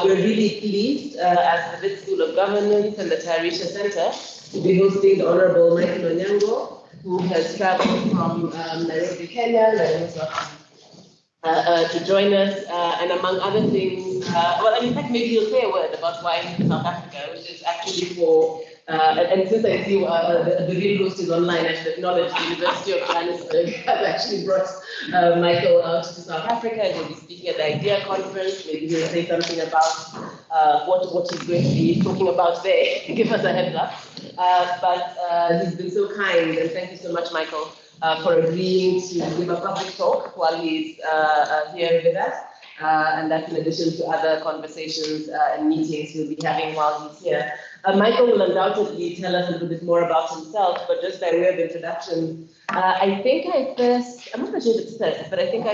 We're really pleased as the School of Governance and the Tayarisha Center to be hosting the Honorable Michael Onyango, who has traveled from Nairobi, Kenya, to join us, and among other things, well, and in fact, maybe you'll say a word about why he's in South Africa, which is actually for, and since I see the real host is online, I should acknowledge the University of Johannesburg has actually brought Michael out to South Africa, and he'll be speaking at the IDEA conference. Maybe he'll say something about what he's going to be talking about there. Give us a heads up. But he's been so kind, and thank you so much, Michael, for agreeing to give a public talk while he's here with us. And that's in addition to other conversations and meetings he'll be having while he's here. Michael will undoubtedly tell us a little bit more about himself, but just by way of introduction, I'm not sure if it's first, but I think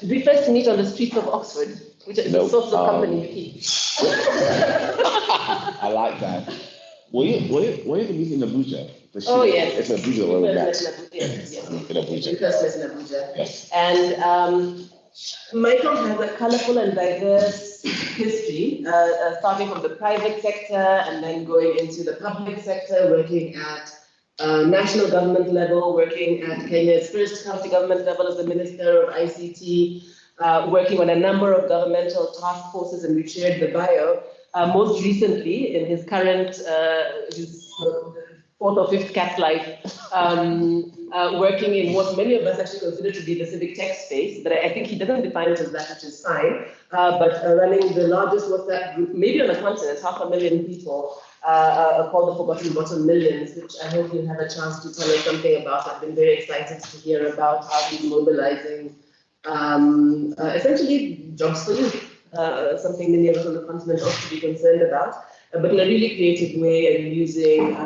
we first meet on the streets of Oxford, which is the source of company you keep. I like that. Were you meeting in Abuja? Oh, yes. It's Abuja where we met. Yes. In Abuja. We first met in Abuja. Yes. And Michael has a colorful and diverse history, starting from the private sector and then going into the public sector, working at national government level, working at Kenya's first county government level as the Minister of ICT, working on a number of governmental task forces, and we shared the bio. Most recently, in his current, his fourth or fifth cat life, working in what many of us actually consider to be the civic tech space, but I think he doesn't define it as that, which is fine, but running the largest WhatsApp group, maybe on the continent, 500,000 people, called the Forgotten Bottomillions, which I hope you'll have a chance to tell us something about. I've been very excited to hear about how he's mobilizing essentially jobs for youth. Something many of us on the continent ought to be concerned about, but in a really creative way and using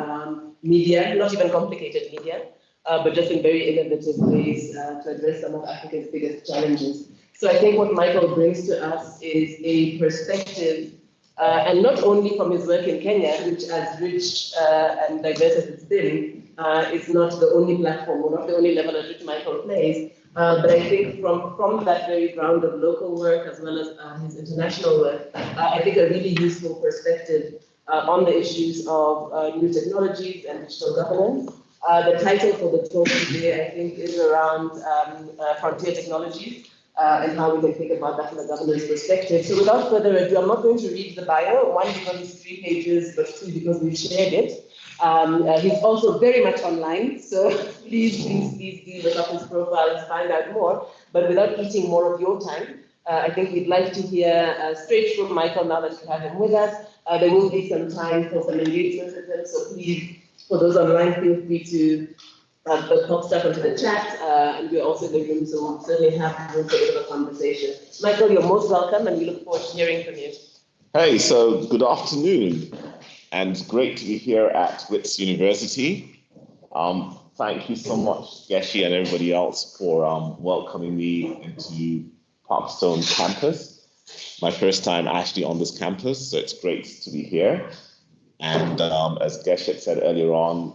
media, not even complicated media, but just in very innovative ways to address some of Africa's biggest challenges. So I think what Michael brings to us is a perspective, and not only from his work in Kenya, which as rich and diverse as it's been, is not the only platform or not the only level at which Michael plays, but I think from that very ground of local work as well as his international work, I think a really useful perspective on the issues of new technologies and digital governance. The title for the talk today, I think, is around frontier technologies and how we can think about that from a governance perspective. So without further ado, I'm not going to read the bio, one, because it's 3 pages, but 2, because we've shared it. He's also very much online, so please do look up his profile and find out more. But without eating more of your time, I think we'd like to hear straight from Michael now that you have him with us. There will be some time for some engagement with him, so please, for those online, feel free to pop stuff into the chat, and we're also in the room, so we'll certainly have room for a bit of a conversation. Michael, you're most welcome, and we look forward to hearing from you. Hey, so good afternoon, and great to be here at Wits University. Thank you so much, Geshi, and everybody else for welcoming me into Parkstone campus. My first time actually on this campus, so it's great to be here. And as Geshi said earlier on,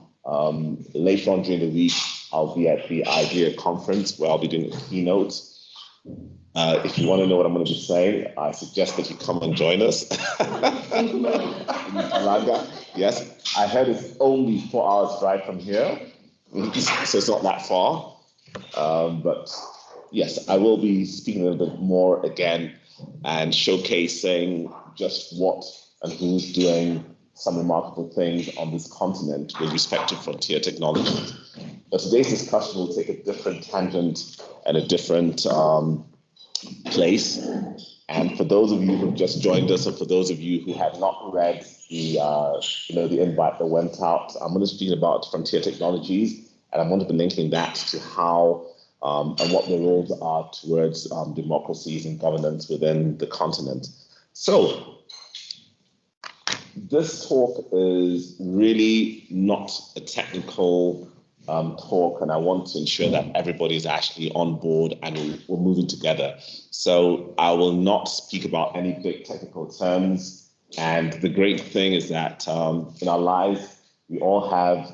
later on during the week, I'll be at the IDEA conference where I'll be doing a keynote. If you want to know what I'm going to be saying, I suggest that you come and join us. Yes, I heard it's only 4 hours drive from here, so it's not that far. But yes, I will be speaking a little bit more again and showcasing just what and who's doing some remarkable things on this continent with respect to frontier technology. But today's discussion will take a different tangent and a different place. And for those of you who've just joined us, and for those of you who have not read the the invite that went out, I'm going to speak about frontier technologies, and I'm going to be linking that to how and what the roles are towards democracies and governance within the continent. So this talk is really not a technical talk, and I want to ensure that everybody is actually on board and we're moving together. So I will not speak about any big technical terms. And the great thing is that in our lives, we all have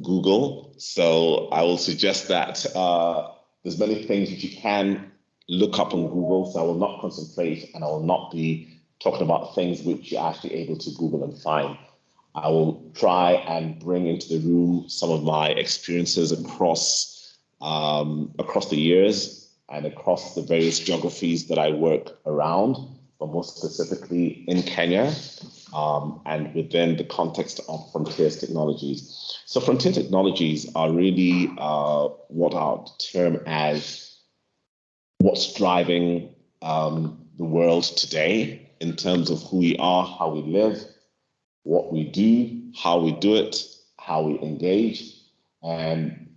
Google. So I will suggest that there's many things that you can look up on Google, so I will not concentrate and I will not be talking about things which you're actually able to Google and find. I will try and bring into the room some of my experiences across the years and across the various geographies that I work around, but more specifically in Kenya, and within the context of frontier technologies. So frontier technologies are really what I would term as what's driving the world today in terms of who we are, how we live, what we do, how we do it, how we engage. And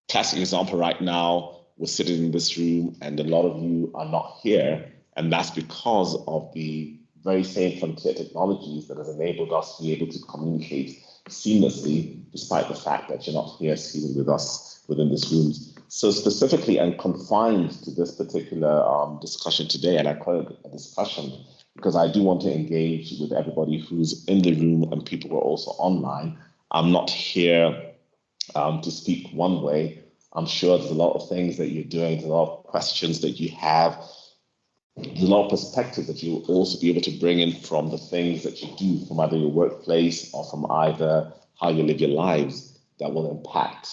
classic example right now, we're sitting in this room and a lot of you are not here. And that's because of the very same frontier technologies that has enabled us to be able to communicate seamlessly, despite the fact that you're not here sitting with us within this room. So specifically and confined to this particular discussion today, and I call it a discussion because I do want to engage with everybody who's in the room and people who are also online. I'm not here to speak one way. I'm sure there's a lot of things that you're doing, there's a lot of questions that you have, there's a lot of perspectives that you'll also be able to bring in from the things that you do, from either your workplace or from either how you live your lives that will impact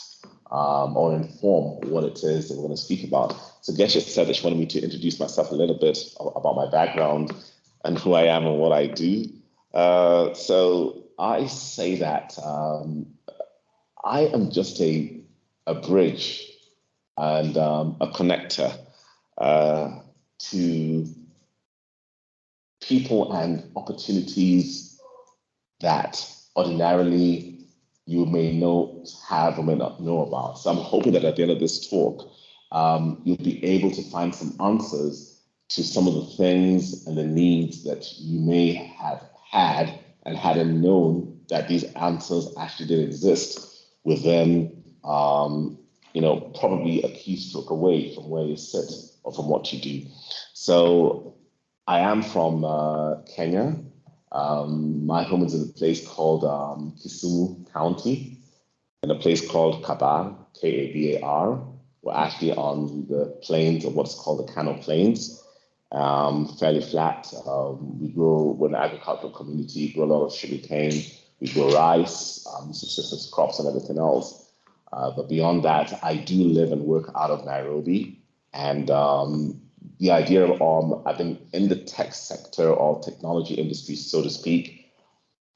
or inform what it is that we're going to speak about. So Geshe said that she wanted me to introduce myself a little bit about my background and who I am and what I do. So I say that I am just a bridge and a connector to people and opportunities that ordinarily you may have or may not know about. So I'm hoping that at the end of this talk, you'll be able to find some answers to some of the things and the needs that you may have had and hadn't known that these answers actually did exist within, probably a keystroke away from where you sit or from what you do. So I am from Kenya. My home is in a place called Kisumu County, in a place called Kabar, Kabar. We're actually on the plains of what's called the Kano Plains, fairly flat. We're an agricultural community, grow a lot of sugarcane, we grow rice, subsistence crops and everything else. But beyond that, I do live and work out of Nairobi. And the idea of, I think, in the tech sector or technology industry, so to speak,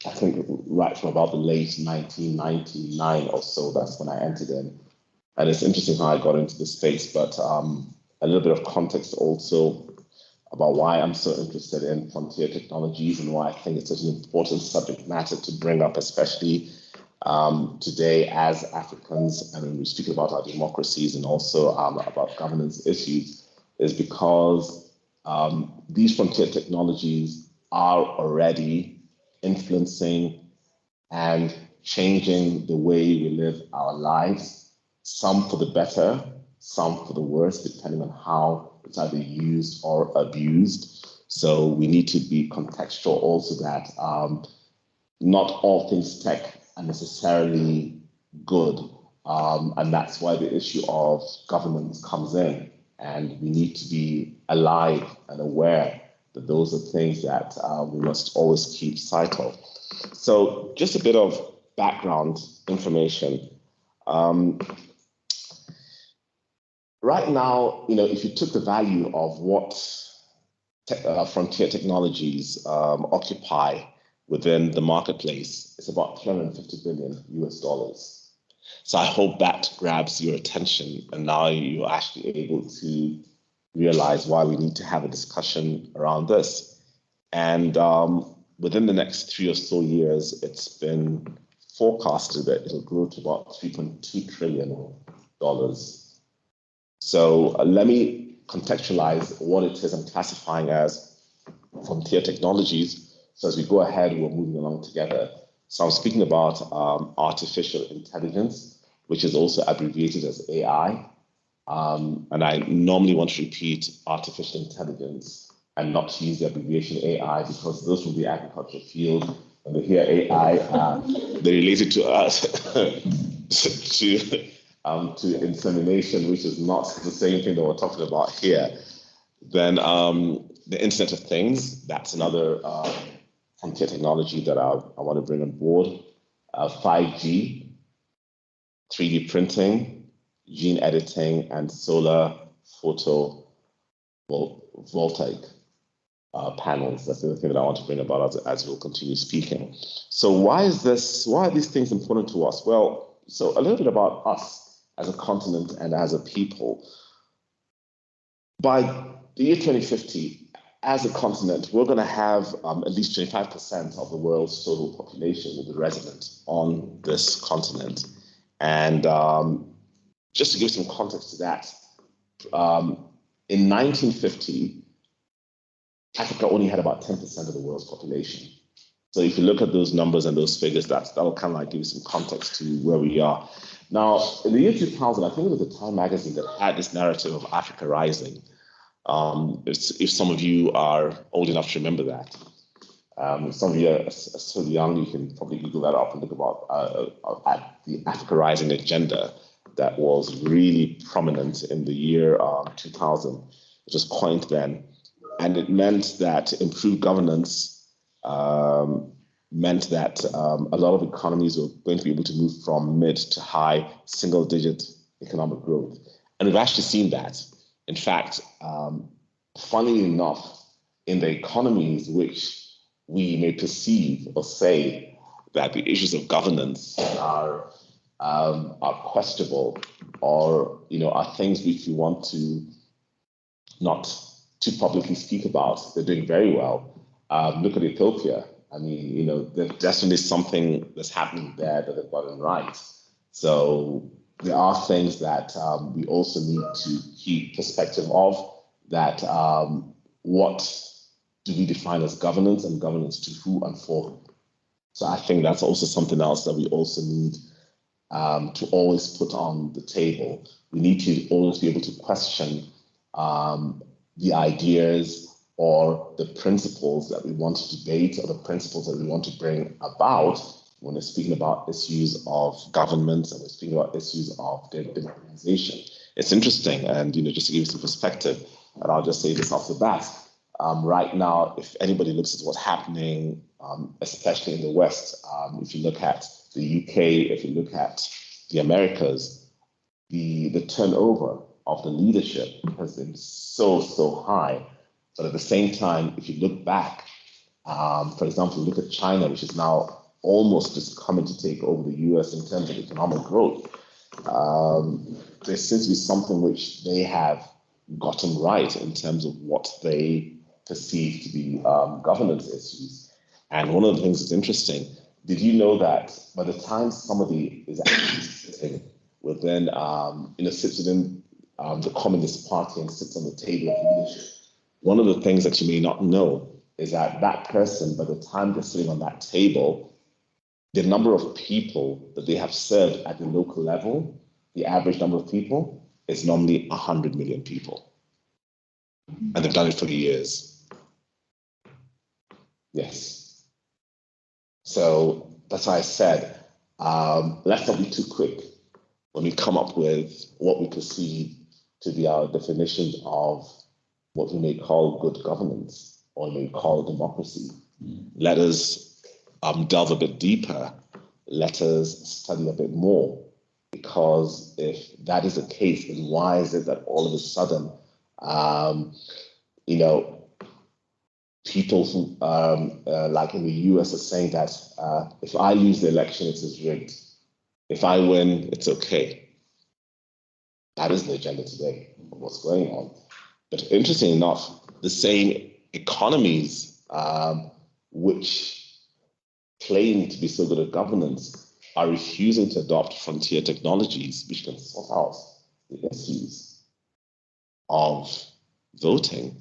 I think right from about the late 1999 or so, that's when I entered in. And it's interesting how I got into the space, but a little bit of context also about why I'm so interested in frontier technologies and why I think it's such an important subject matter to bring up, especially today as Africans, and when we speak about our democracies and also about governance issues, is because these frontier technologies are already influencing and changing the way we live our lives, some for the better, some for the worse, depending on how it's either used or abused. So we need to be contextual also that not all things tech are necessarily good. And that's why the issue of governance comes in. And we need to be alive and aware that those are things that we must always keep sight of. So just a bit of background information. Right now, if you took the value of what frontier technologies occupy within the marketplace, it's about $350 billion US. So I hope that grabs your attention, and now you're actually able to realize why we need to have a discussion around this. And within the next 3 or so years, it's been forecasted that it'll grow to about $3.2 trillion. So let me contextualize what it is I'm classifying as frontier technologies. So as we go ahead, we're moving along together. So I'm speaking about artificial intelligence, which is also abbreviated as AI. And I normally want to repeat artificial intelligence and not use the abbreviation AI, because those from the agricultural field, when they hear AI, they relate it to us, to insemination, which is not the same thing that we're talking about here. Then the Internet of Things, that's another frontier technology that I want to bring on board. 5G, 3D printing, gene editing, and solar photovoltaic panels. That's the other thing that I want to bring about as we'll continue speaking. So why are these things important to us? Well, so a little bit about us as a continent and as a people. By the year 2050, as a continent, we're going to have at least 25% of the world's total population will be resident on this continent. And just to give some context to that, in 1950, Africa only had about 10% of the world's population. So if you look at those numbers and those figures, that'll kind of like give you some context to where we are. Now, in the year 2000, I think it was the Time magazine that had this narrative of Africa rising. If some of you are old enough to remember that. If some of you are so young, you can probably Google that up and look about at the Africa rising agenda that was really prominent in the year 2000. It was coined then. And it meant that improved governance meant that a lot of economies were going to be able to move from mid to high single-digit economic growth. And we've actually seen that. In fact, funnily enough, in the economies which we may perceive or say that the issues of governance are questionable, or are things which we want to not to publicly speak about, they're doing very well. Look at Ethiopia. I mean, there's definitely something that's happening there that they've gotten right. So there are things that we also need to keep perspective of, that what do we define as governance, and governance to who and for who. So I think that's also something else that we also need to always put on the table. We need to always be able to question the ideas or the principles that we want to debate, or the principles that we want to bring about when we're speaking about issues of government and we're speaking about issues of democratization. It's interesting, and just to give you some perspective, and I'll just say this off the bat. Right now, if anybody looks at what's happening, especially in the West, if you look at the UK, if you look at the Americas, the turnover of the leadership has been so high. But at the same time, if you look back, for example, look at China, which is now almost just coming to take over the US in terms of economic growth. There seems to be something which they have gotten right in terms of what they perceive to be governance issues. And one of the things that's interesting, did you know that by the time somebody is actually sitting within, sits within the Communist Party and sits on the table of leadership, one of the things that you may not know is that that person, by the time they're sitting on that table, the number of people that they have served at the local level, the average number of people, is normally 100 million people. And they've done it for years. Yes. So that's why I said, let's not be too quick when we come up with what we perceive to be our definition of what we may call good governance, or we may call democracy. Let us delve a bit deeper. Let us study a bit more. Because if that is the case, then why is it that all of a sudden, people who, like in the US, are saying that if I lose the election, it is rigged. If I win, it's okay. That is the agenda today of what's going on. But interestingly enough, the same economies which claim to be so good at governance are refusing to adopt frontier technologies which can sort out the issues of voting.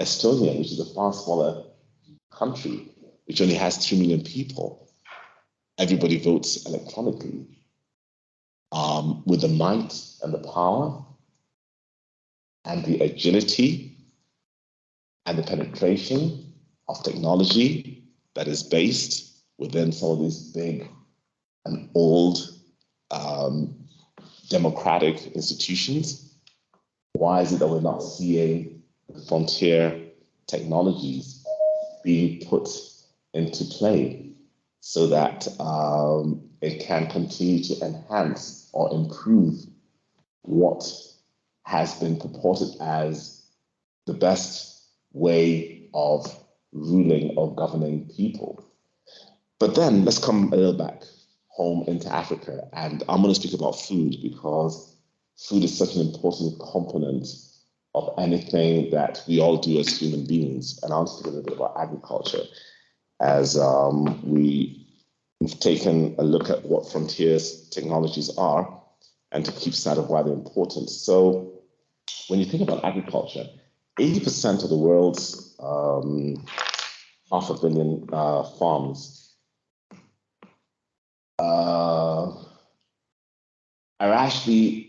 Estonia, which is a far smaller country, which only has 3 million people, everybody votes electronically. With the might and the power and the agility and the penetration of technology that is based within some of these big and old democratic institutions. Why is it that we're not seeing frontier technologies being put into play so that it can continue to enhance or improve what has been purported as the best way of ruling or governing people. But then let's come a little back home into Africa, and I'm going to speak about food because food is such an important component of anything that we all do as human beings. And I'll speak a little bit about agriculture as we've taken a look at what frontiers technologies are and to keep sight of why they're important. So when you think about agriculture, 80% of the world's 500 million farms are actually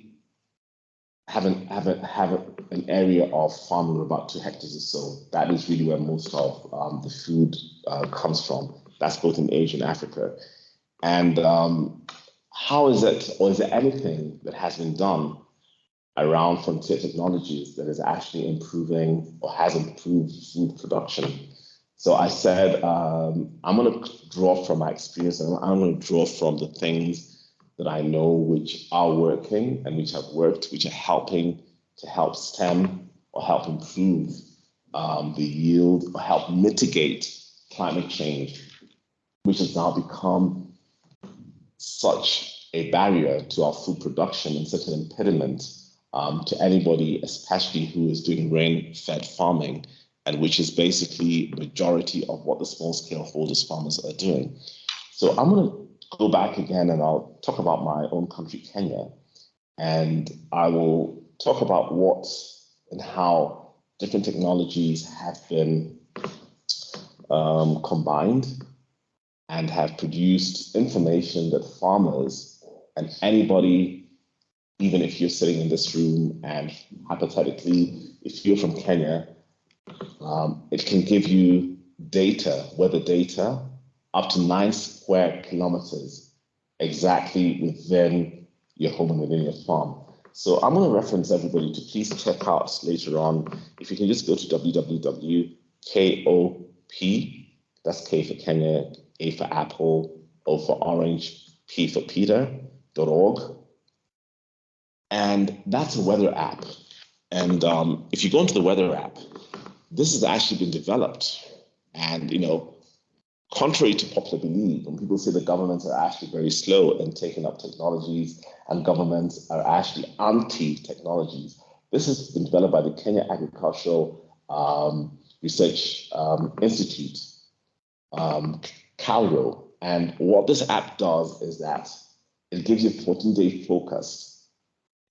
have an area of farming of about 2 hectares or so. That is really where most of the food comes from. That's both in Asia and Africa. And how is it, or is there anything that has been done around frontier technologies that is actually improving or has improved food production? So I said, I'm going to draw from my experience, and I'm going to draw from the things that I know which are working and which have worked, which are helping to help stem or help improve the yield or help mitigate climate change, which has now become such a barrier to our food production and such an impediment to anybody, especially who is doing rain-fed farming, and which is basically the majority of what the small-scale holders farmers are doing. So I'm going to go back again and I'll talk about my own country, Kenya, and I will talk about what and how different technologies have been combined and have produced information that farmers and anybody, even if you're sitting in this room and hypothetically, if you're from Kenya, it can give you data, weather data, up to 9 square kilometers exactly within your home and within your farm. So I'm going to reference everybody to please check out later on. If you can just go to www.KOP, that's K for Kenya, A for Apple, O for Orange, P for Peter.org. And that's a weather app. And if you go into the weather app, this has actually been developed. And, you know, contrary to popular belief, when people say the governments are actually very slow in taking up technologies and governments are actually anti-technologies, this has been developed by the Kenya Agricultural Research Institute, CALRO. And what this app does is that it gives you a 14-day focus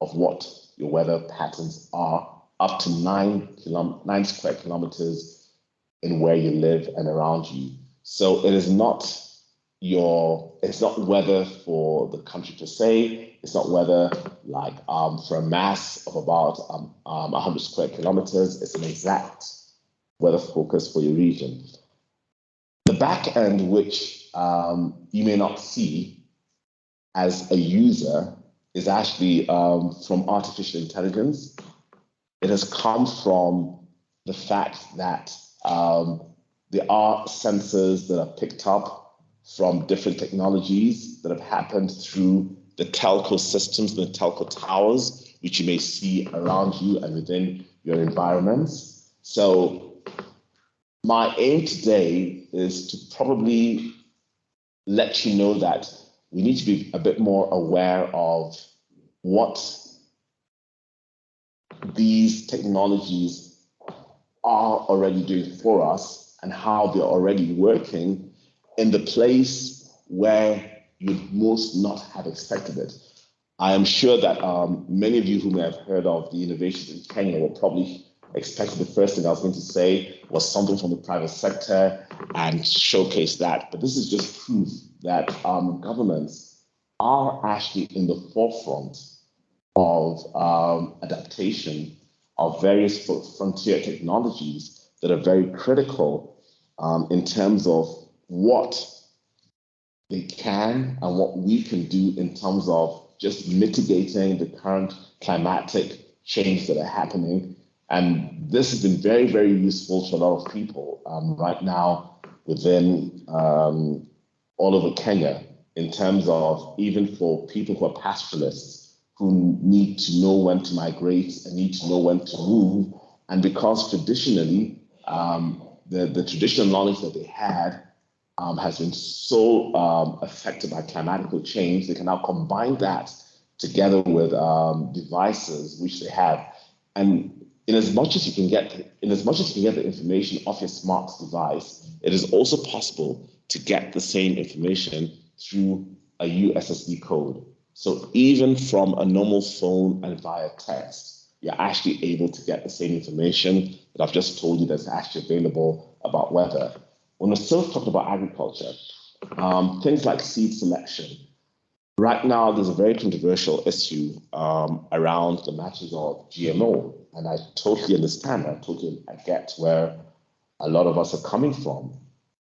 of what your weather patterns are up to 9 square kilometers in where you live and around you. So it is not it's not weather for the country per se. It's not weather like for a mass of about 100 square kilometers. It's an exact weather focus for your region. The back end, which you may not see as a user, is actually from artificial intelligence. It has come from the fact that there are sensors that are picked up from different technologies that have happened through the telco systems and the telco towers, which you may see around you and within your environments. So my aim today is to probably let you know that we need to be a bit more aware of what these technologies are already doing for us and how they're already working in the place where you'd most not have expected it. I am sure that many of you who may have heard of the innovations in Kenya will probably expect the first thing I was going to say was something from the private sector and showcase that. But this is just proof that governments are actually in the forefront of adaptation of various frontier technologies that are very critical in terms of what they can and what we can do in terms of just mitigating the current climatic change that are happening and this has been very, very useful to a lot of people right now within all over Kenya, in terms of even for people who are pastoralists who need to know when to migrate and need to know when to move. And because traditionally, the traditional knowledge that they had has been so affected by climatical change, they can now combine that together with devices which they have. And in as much as you can get the information off your smart device, it is also possible to get the same information through a USSD code. So even from a normal phone and via text, you're actually able to get the same information that I've just told you that's actually available about weather. When we're still talking about agriculture, things like seed selection. Right now, there's a very controversial issue around the matters of GMO, and I totally understand. I get where a lot of us are coming from.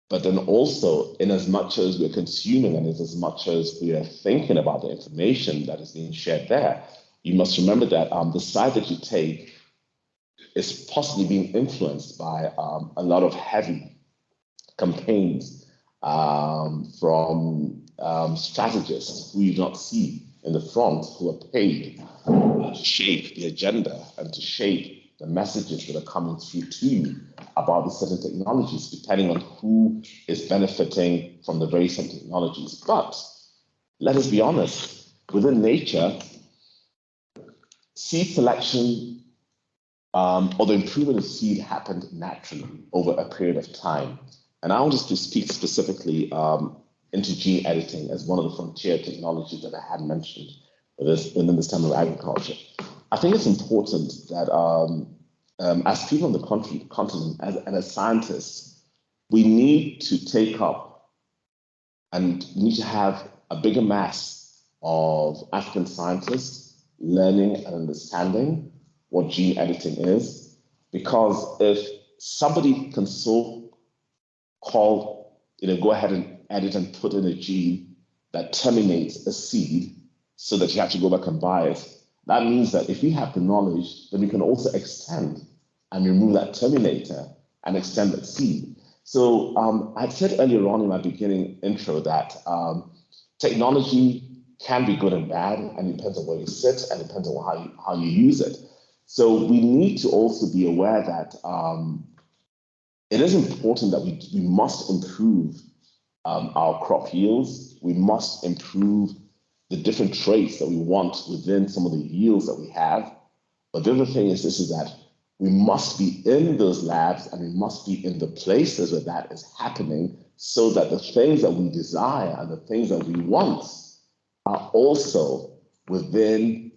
But then also, in as much as we're consuming and as much as we are thinking about the information that is being shared there, you must remember that the side that you take is possibly being influenced by a lot of heavy campaigns from strategists who you don't see in the front, who are paid to shape the agenda and to shape the messages that are coming through to you about the certain technologies, depending on who is benefiting from the very same technologies. But let us be honest, within nature, seed selection or the improvement of seed happened naturally over a period of time. And I want to speak specifically into gene editing as one of the frontier technologies that I had mentioned within this time of agriculture. I think it's important that as people on the continent, and as scientists, we need to take up and we need to have a bigger mass of African scientists learning and understanding what gene editing is. Because if somebody can go ahead and edit and put in a gene that terminates a seed so that you have to go back and buy it, that means that if we have the knowledge, then we can also extend and remove that terminator and extend that seed. So I said earlier on in my beginning intro that technology can be good and bad, and it depends on where you sit and it depends on how you use it. So we need to also be aware that it is important that we must improve our crop yields. We must improve the different traits that we want within some of the yields that we have. But the other thing is that we must be in those labs and we must be in the places where that is happening, so that the things that we desire and the things that we want are also within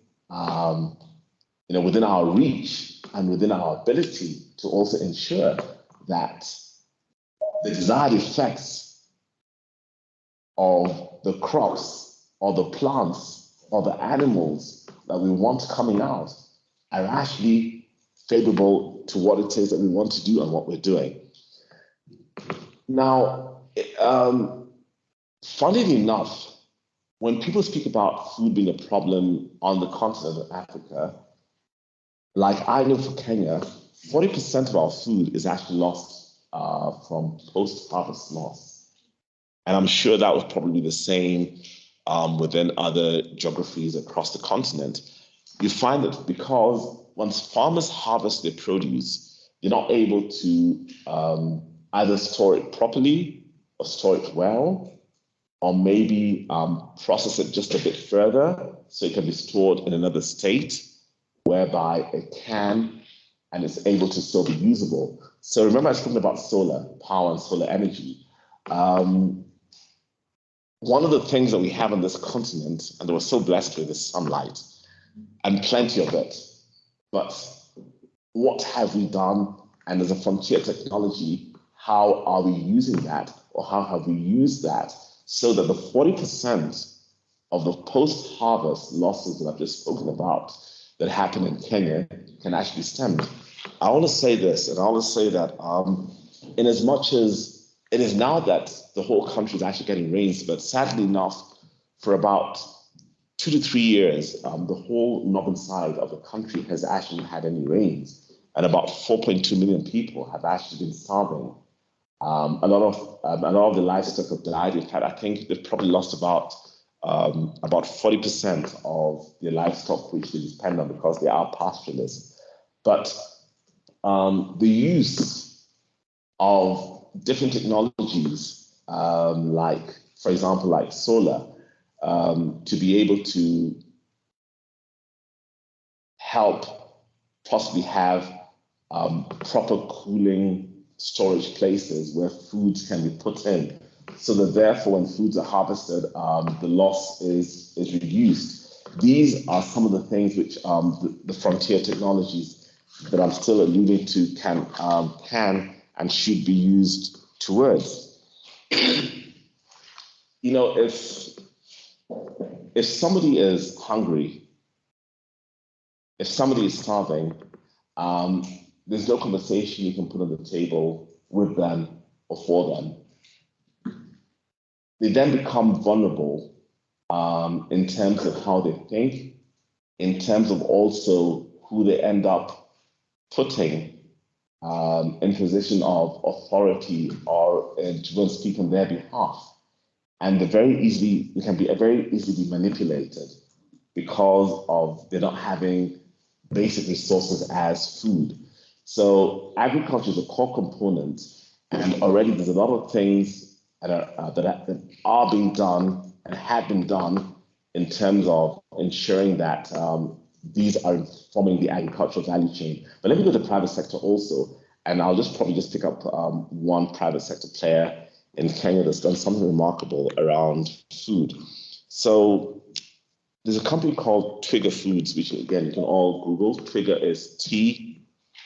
within our reach and within our ability to also ensure that the desired effects of the crops or the plants or the animals that we want coming out are actually favorable to what it is that we want to do and what we're doing. Now, funnily enough, when people speak about food being a problem on the continent of Africa, like I know for Kenya, 40% of our food is actually lost from post-harvest loss. And I'm sure that would probably be the same within other geographies across the continent. You find that because once farmers harvest their produce, they're not able to either store it properly or store it well, or maybe process it just a bit further so it can be stored in another state whereby it can and is able to still be usable. So remember I was talking about solar power and solar energy. One of the things that we have on this continent, and we're so blessed with, is sunlight and plenty of it. But what have we done? And as a frontier technology, how are we using that, or how have we used that so that the 40% of the post-harvest losses that I've just spoken about that happen in Kenya can actually be stemmed? I want to say this, and I want to say that in as much as it is now that the whole country is actually getting rains, but sadly enough, for about 2 to 3 years, the whole northern side of the country has actually had any rains. and about 4.2 million people have actually been starving. A lot of the livestock have died. In fact, I think they've probably lost about 40% of the livestock which they depend on because they are pastoralists. But the use of different technologies, like, for example, like solar, to be able to help possibly have proper cooling storage places where foods can be put in, so that therefore when foods are harvested, the loss is reduced. These are some of the things which the frontier technologies that I'm still alluding to can and should be used towards. You know, if somebody is hungry, if somebody is starving, there's no conversation you can put on the table with them or for them. They then become vulnerable in terms of how they think, in terms of also who they end up putting in position of authority or to speak on their behalf. And they can be very easily be manipulated because of they're not having basic resources as food. So agriculture is a core component, and already there's a lot of things that are being done and have been done in terms of ensuring that these are forming the agricultural value chain. But let me go to the private sector also, and I'll probably pick up one private sector player in Kenya that's done something remarkable around food. So there's a company called Twiga Foods, which again, you can all Google. Twiga is T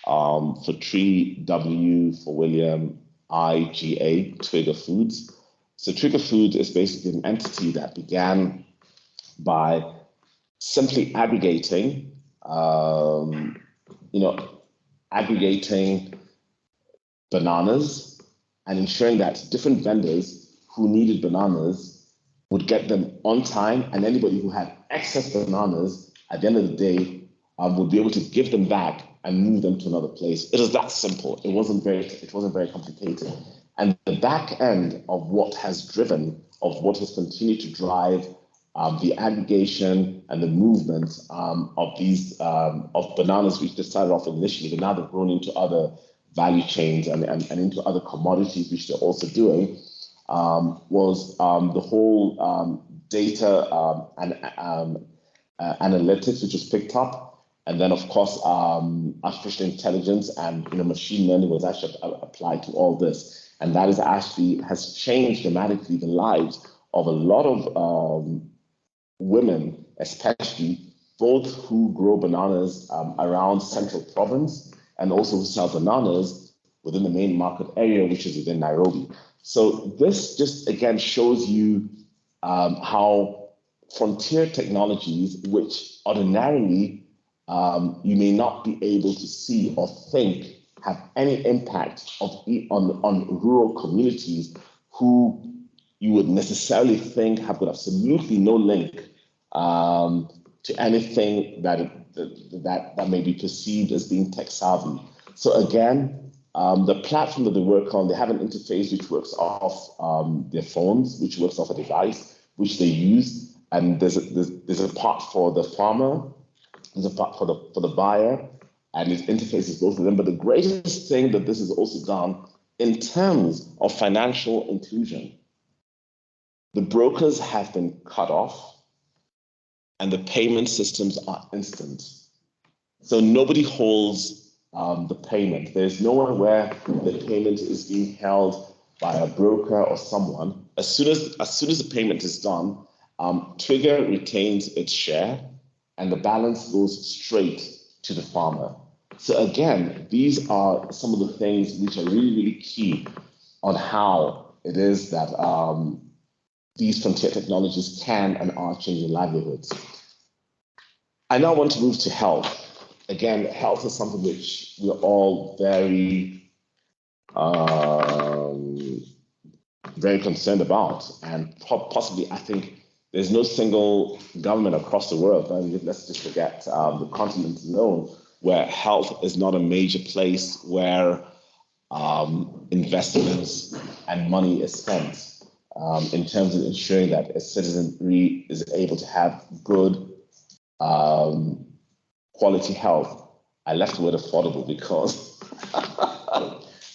for tree, W for William, IGA, Twiga Foods. So Twiga Foods is basically an entity that began by simply aggregating, aggregating bananas and ensuring that different vendors who needed bananas would get them on time, and anybody who had excess bananas at the end of the day would be able to give them back and move them to another place. It was that simple. It wasn't very complicated. And the back end of what has continued to drive the aggregation and the movement of these of bananas, which they started off initially, but now they've grown into other value chains and into other commodities, which they're also doing, was the whole data and analytics, which was picked up. And then, of course, artificial intelligence and machine learning was actually applied to all this. And that has changed dramatically the lives of a lot of women, especially both who grow bananas around Central Province and also who sell bananas within the main market area, which is within Nairobi. So this just again shows you how frontier technologies, which ordinarily you may not be able to see or think have any impact on rural communities who you would necessarily think have got absolutely no link to anything that may be perceived as being tech savvy. So again, the platform that they work on, they have an interface which works off their phones, which works off a device, which they use. And there's a part for the farmer, there's a part for the buyer, and it interfaces both of them. But the greatest thing that this has also done in terms of financial inclusion, the brokers have been cut off and the payment systems are instant. So nobody holds the payment. There's nowhere where the payment is being held by a broker or someone. As soon as the payment is done, Twiga retains its share and the balance goes straight to the farmer. So again, these are some of the things which are really, really key on how it is that these frontier technologies can and are changing livelihoods. I now want to move to health. Again, health is something which we're all very, very concerned about. And possibly, I think there's no single government across the world, let's just forget the continent alone, where health is not a major place where investments and money is spent in terms of ensuring that a citizenry is able to have good quality health. I left the word affordable because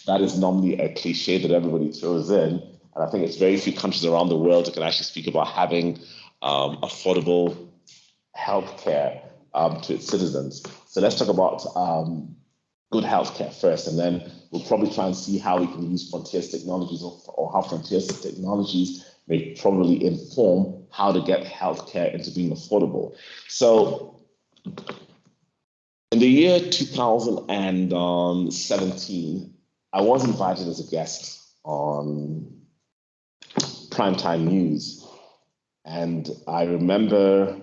that is normally a cliche that everybody throws in. And I think it's very few countries around the world that can actually speak about having affordable healthcare to its citizens. So let's talk about good healthcare first, and then we'll probably try and see how we can use frontiers technologies or how frontiers technologies may probably inform how to get healthcare into being affordable. So in the year 2017, I was invited as a guest on Primetime News. And I remember,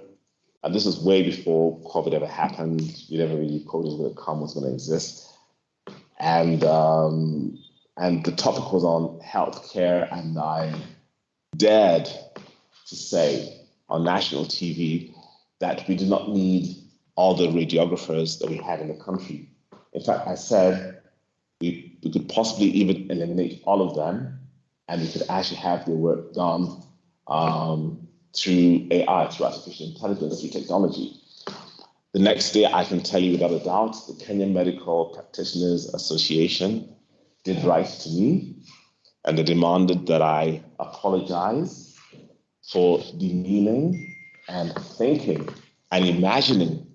and this was way before COVID ever happened. We never really thought it was going to come, was going to exist. And the topic was on healthcare, and I dared to say on national TV that we do not need all the radiographers that we had in the country. In fact, I said we could possibly even eliminate all of them, and we could actually have their work done through AI, through artificial intelligence, through technology. The next day, I can tell you without a doubt, the Kenyan Medical Practitioners Association did write to me, and they demanded that I apologize for demeaning and thinking and imagining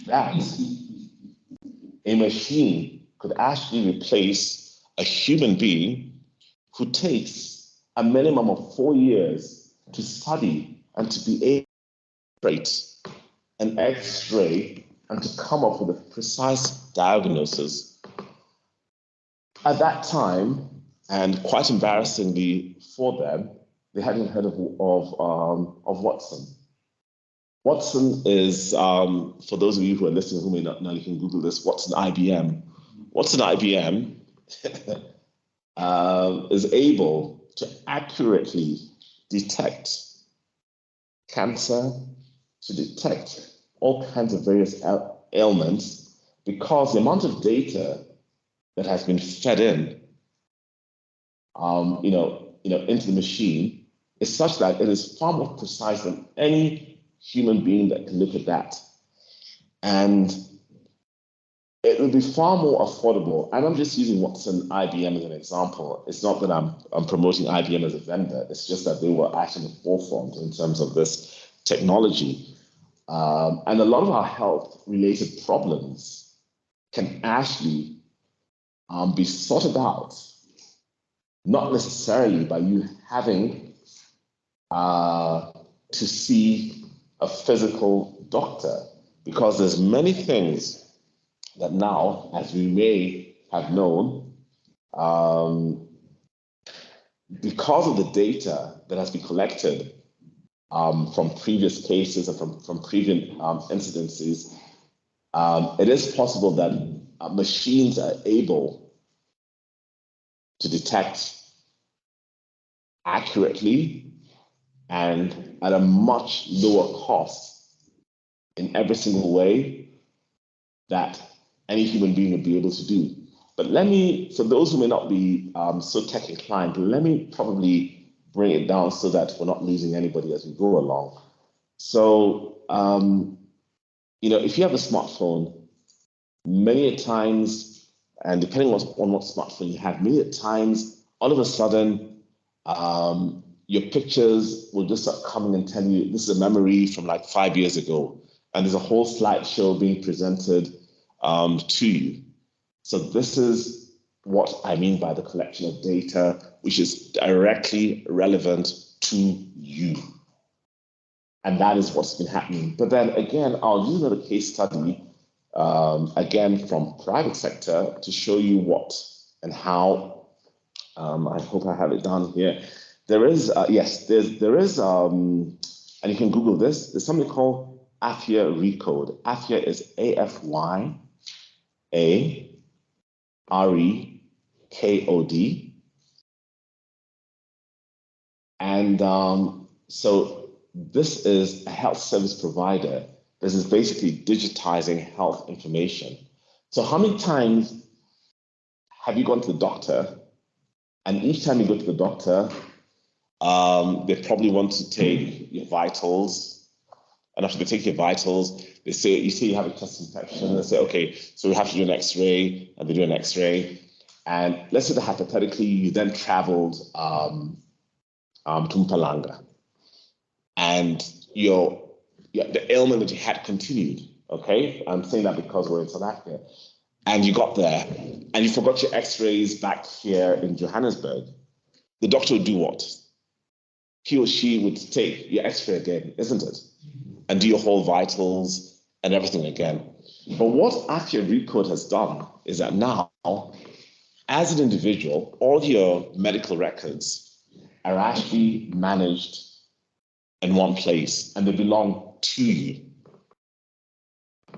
that a machine could actually replace a human being who takes a minimum of 4 years to study and to be able to operate an X-ray and to come up with a precise diagnosis. At that time, and quite embarrassingly for them, they hadn't heard of Watson. Watson is, for those of you who are listening who may not know, you can Google this, Watson IBM. Watson IBM is able to accurately detect cancer, to detect all kinds of various ailments, because the amount of data that has been fed in, into the machine is such that it is far more precise than any human being that can look at that. And it would be far more affordable. And I'm just using Watson IBM as an example. It's not that I'm promoting IBM as a vendor. It's just that they were actually in the forefront in terms of this technology. And a lot of our health-related problems can actually be sorted out, not necessarily by you having to see a physical doctor, because there's many things that now, as we may have known, because of the data that has been collected from previous cases and from previous incidences, it is possible that machines are able to detect accurately and at a much lower cost in every single way that any human being would be able to do. But let me, for those who may not be so tech inclined, let me probably bring it down so that we're not losing anybody as we go along. So, if you have a smartphone, many times, and depending on what smartphone you have, many times, all of a sudden, your pictures will just start coming and tell you, this is a memory from like 5 years ago. And there's a whole slideshow being presented to you. So this is what I mean by the collection of data, which is directly relevant to you. And that is what's been happening. But then again, I'll use another case study, again, from private sector to show you what and how. I hope I have it down here. There is, there is, and you can Google this, there's something called AFIA Recode. AFIA is AFYAREKOD. And so this is a health service provider This is basically digitizing health information. So how many times have you gone to the doctor, and each time you go to the doctor, they probably want to take your vitals, and after they take your vitals, you say you have a chest infection, they say, okay, so we have to do an x-ray, and they do an x-ray, and let's say that hypothetically you then traveled to Mpalanga, and the ailment that you had continued, okay? I'm saying that because we're in South Africa. And you got there, and you forgot your x-rays back here in Johannesburg. The doctor would do what? He or she would take your x-ray again, isn't it? And do your whole vitals and everything again. But what Afia Recode has done is that now, as an individual, all your medical records are actually managed in one place, and they belong to you.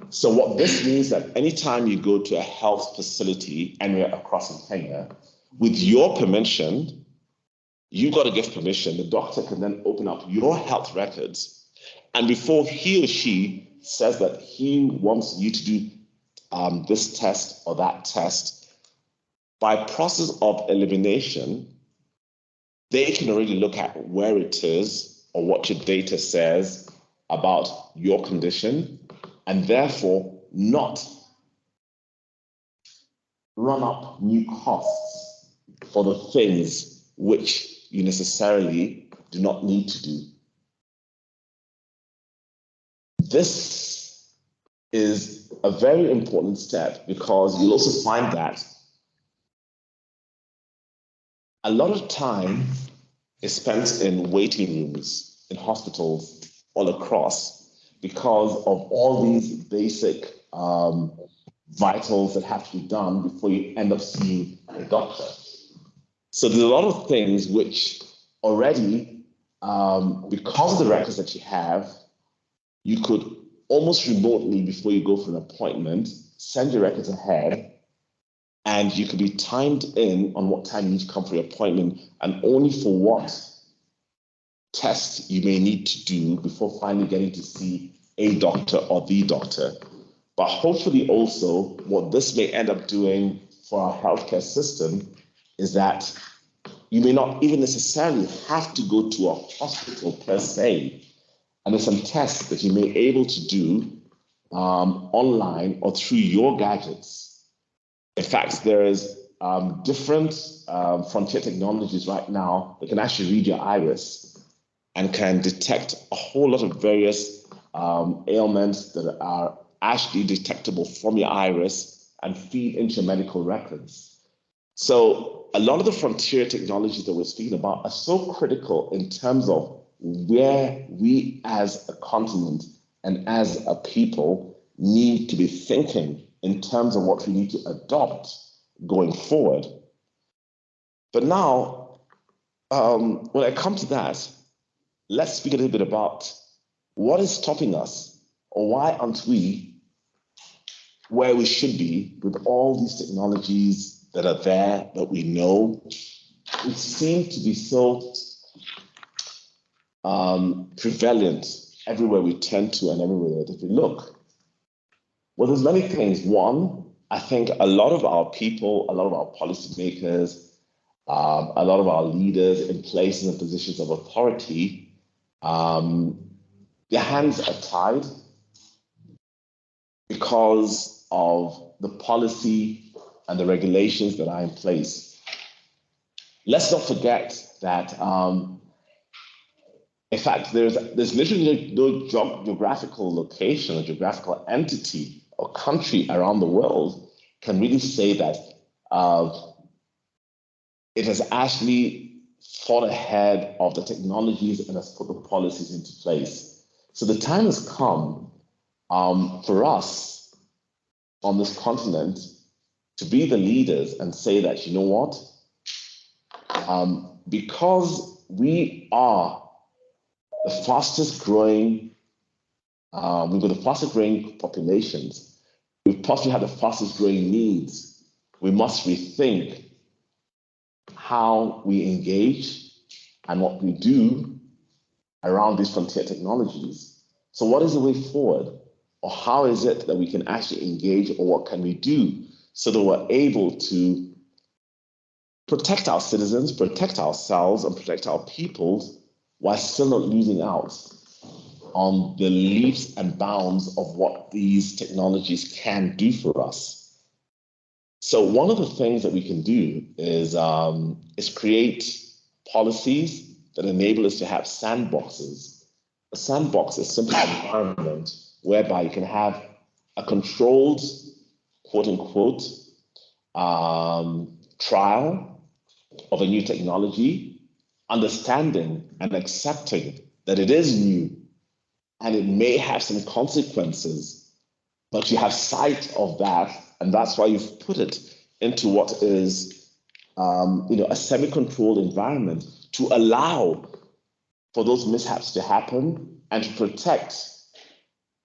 So what this means that anytime you go to a health facility anywhere across in Kenya, with your permission, you've got to give permission. The doctor can then open up your health records, and before he or she says that he wants you to do this test or that test, by process of elimination, they can already look at where it is or what your data says about your condition, and therefore not run up new costs for the things which you necessarily do not need to do. This is a very important step because you'll also find that a lot of time is spent in waiting rooms in hospitals all across because of all these basic vitals that have to be done before you end up seeing a doctor. So there's a lot of things which already, because of the records that you have, you could almost remotely, before you go for an appointment, send your records ahead, and you could be timed in on what time you need to come for your appointment and only for what tests you may need to do before finally getting to see a doctor or the doctor. But hopefully also what this may end up doing for our healthcare system is that you may not even necessarily have to go to a hospital per se. And there's some tests that you may be able to do online or through your gadgets. In fact, there is different frontier technologies right now that can actually read your iris and can detect a whole lot of various ailments that are actually detectable from your iris and feed into your medical records. So a lot of the frontier technologies that we're speaking about are so critical in terms of where we as a continent and as a people need to be thinking in terms of what we need to adopt going forward. But now, when I come to that, let's speak a little bit about what is stopping us, or why aren't we where we should be with all these technologies that are there that we know. It seems to be so prevalent everywhere we turn to and everywhere that we look. Well, there's many things. One, I think a lot of our people, a lot of our policymakers, a lot of our leaders in places and positions of authority, their hands are tied because of the policy and the regulations that are in place. Let's not forget that, in fact, there's literally no geographical location or geographical entity or country around the world can really say that it has actually thought ahead of the technologies and has put the policies into place. So the time has come for us on this continent to be the leaders and say that, you know what, because we are the fastest growing, we've got the fastest growing populations, we possibly have the fastest growing needs, we must rethink how we engage and what we do around these frontier technologies. So what is the way forward? or how is it that we can actually engage, or what can we do so that we're able to protect our citizens, protect ourselves, and protect our peoples while still not losing out on the leaps and bounds of what these technologies can do for us. So one of the things that we can do is create policies that enable us to have sandboxes. A sandbox is simply an environment whereby you can have a controlled, quote unquote, trial of a new technology, understanding and accepting that it is new and it may have some consequences, but you have sight of that, and that's why you've put it into what is a semi-controlled environment to allow for those mishaps to happen and to protect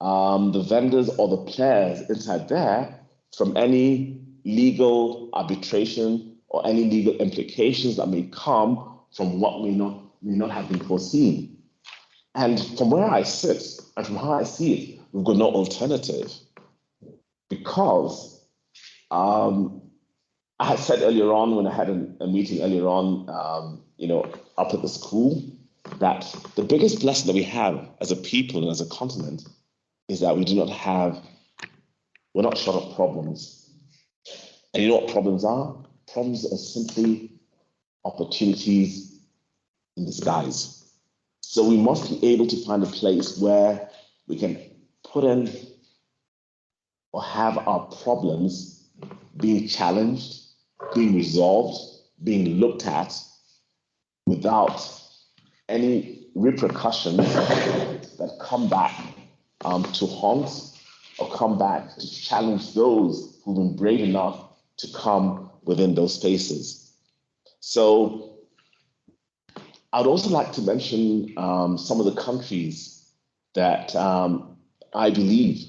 the vendors or the players inside there from any legal arbitration or any legal implications that may come from what may not have been foreseen. And from where I sit and from how I see it, we've got no alternative, because I had said earlier on when I had a meeting earlier on, up at the school, that the biggest blessing that we have as a people and as a continent is that we're not short of problems. And you know what problems are? Problems are simply opportunities in disguise. So we must be able to find a place where we can put in or have our problems being challenged, being resolved, being looked at without any repercussions that come back to haunt or come back to challenge those who've been brave enough to come within those spaces. So I'd also like to mention some of the countries that I believe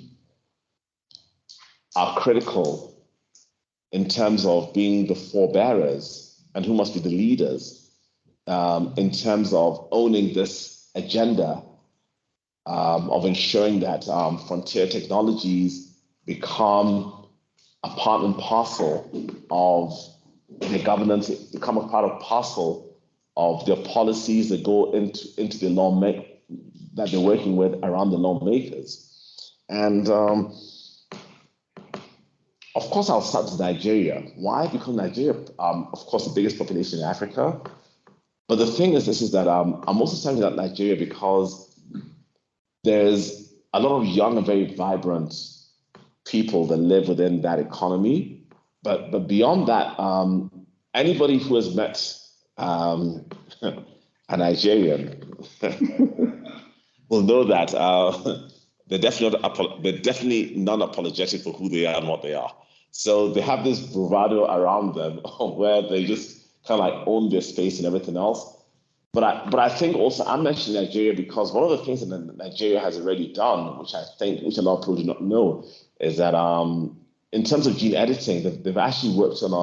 are critical in terms of being the forebearers and who must be the leaders in terms of owning this agenda of ensuring that frontier technologies become a part and parcel of their governance, become a part and parcel of their policies that go into the that they're working with around the lawmakers. And of course, I'll start with Nigeria. Why? Because Nigeria, of course, the biggest population in Africa. But the thing is, this is that I'm also talking about Nigeria because there's a lot of young and very vibrant people that live within that economy. But beyond that, anybody who has met a Nigerian will know that they're definitely non-apologetic for who they are and what they are. So they have this bravado around them where they just kind of like own their space and everything else. But I think also I'm mentioning Nigeria because one of the things that Nigeria has already done, which a lot of people do not know, is that in terms of gene editing, they've actually worked on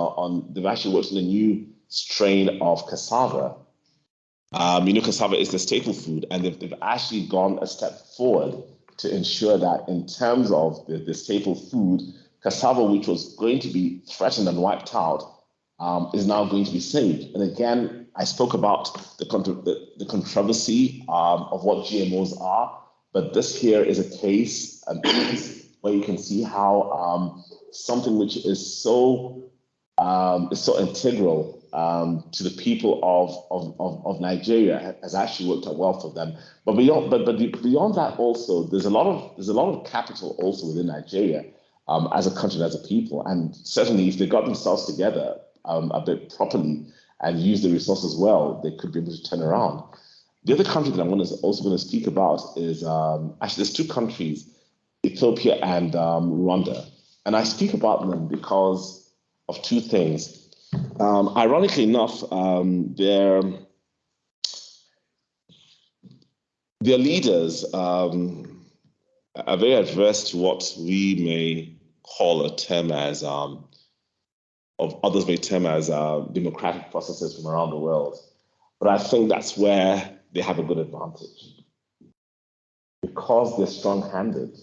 a new strain of cassava. Cassava is the staple food, and they've actually gone a step forward to ensure that in terms of the staple food, cassava, which was going to be threatened and wiped out, is now going to be saved. And again, I spoke about the controversy of what GMOs are, but this here is a case where you can see how something which is so integral to the people of Nigeria has actually worked out well for them. But beyond that, also there's a lot of capital also within Nigeria as a country, as a people, and certainly if they got themselves together a bit properly and use the resources well, they could be able to turn around. The other country that I'm also going to speak about is actually there's two countries, Ethiopia and Rwanda, and I speak about them because of two things. Ironically enough, their leaders are very adverse to what we may call a term as, others may term as democratic processes from around the world. But I think that's where they have a good advantage. Because they're strong-handed,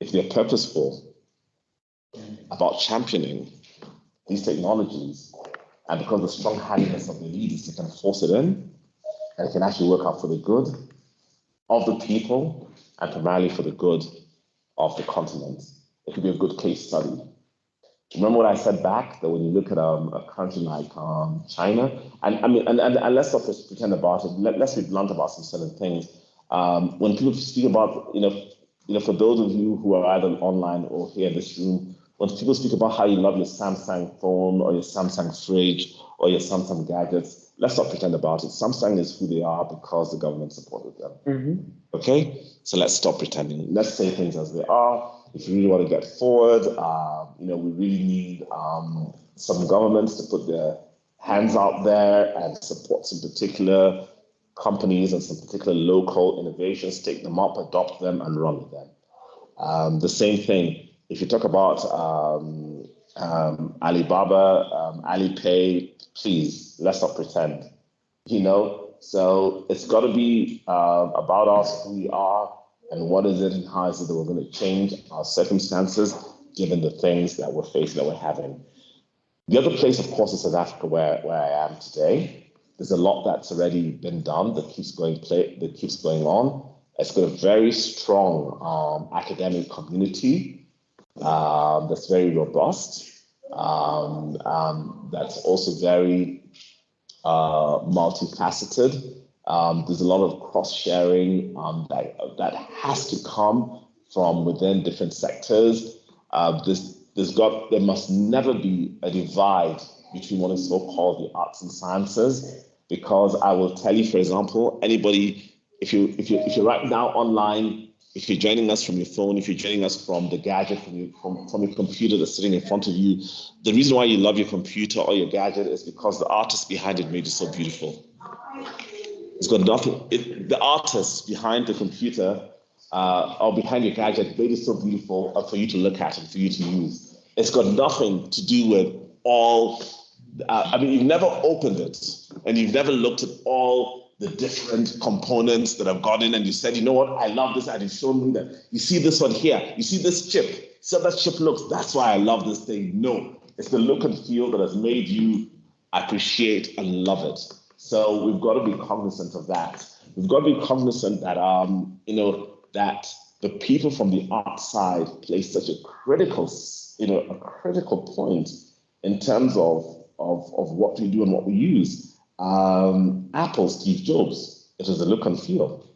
if they're purposeful about championing these technologies, and because of the strong-handedness of the leaders, they can force it in, and it can actually work out for the good of the people, and primarily for the good of the continent. It could be a good case study. Remember what I said back, that when you look at a country like China, and let's not just pretend about it, let's be blunt about some certain things. When people speak about, for those of you who are either online or here in this room, when people speak about how you love your Samsung phone or your Samsung fridge or your Samsung gadgets, let's not pretend about it. Samsung is who they are because the government supported them. Mm-hmm. Okay? So let's stop pretending. Let's say things as they are. If you really want to get forward, we really need some governments to put their hands out there and support some particular companies and some particular local innovations, take them up, adopt them, and run with them. The same thing, if you talk about Alibaba, Alipay, please, let's not pretend, So it's got to be about us, who we are, and what is it and how is it that we're going to change our circumstances given the things that we're facing, that we're having. The other place, of course, is South Africa, where I am today. There's a lot that's already been done that keeps going on. It's got a very strong academic community that's very robust. That's also very multifaceted. There's a lot of cross-sharing that has to come from within different sectors. There must never be a divide between what is so-called the arts and sciences, because I will tell you, for example, anybody, if you're right now online, if you're joining us from your phone, if you're joining us from the gadget, from your computer that's sitting in front of you, the reason why you love your computer or your gadget is because the artist behind it made it so beautiful. It's got nothing. The artist behind the computer or behind your gadget made it so beautiful for you to look at and for you to use. It's got nothing to do with all. You've never opened it and you've never looked at all the different components that have gone in, and you said, you know what, I love this, and you've shown me that. You see this one here. You see this chip. So that chip looks. That's why I love this thing. No, it's the look and feel that has made you appreciate and love it. So we've got to be cognizant of that. We've got to be cognizant that that the people from the art side play such a critical point in terms of what we do and what we use. Apple, Steve Jobs, it is the look and feel.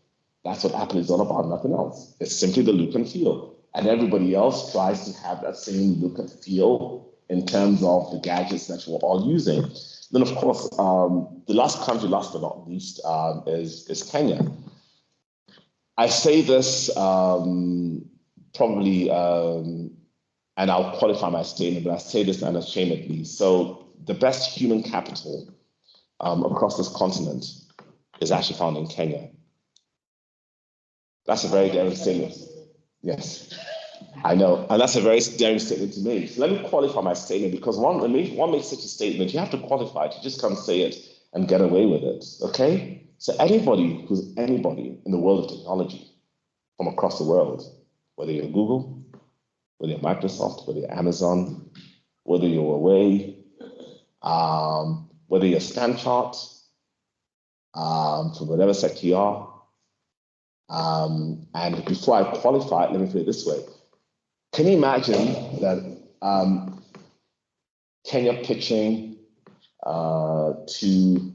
That's what Apple is all about, nothing else. It's simply the look and feel. And everybody else tries to have that same look and feel in terms of the gadgets that we're all using. Then, of course, the last country, last but not least, is Kenya. I say this probably, and I'll qualify my statement, but I say this unashamedly. So the best human capital across this continent is actually found in Kenya. That's a very daring statement. Yes, I know. And that's a very daring statement to make. So let me qualify my statement, because one makes such a statement, you have to qualify it. You just can't say it and get away with it, okay? So anybody who's anybody in the world of technology from across the world, whether you're Google, whether you're Microsoft, whether you're Amazon, whether you're Huawei, whether you're ScanChart, from whatever sector you are. And before I qualify it, let me put it this way. Can you imagine that Kenya pitching to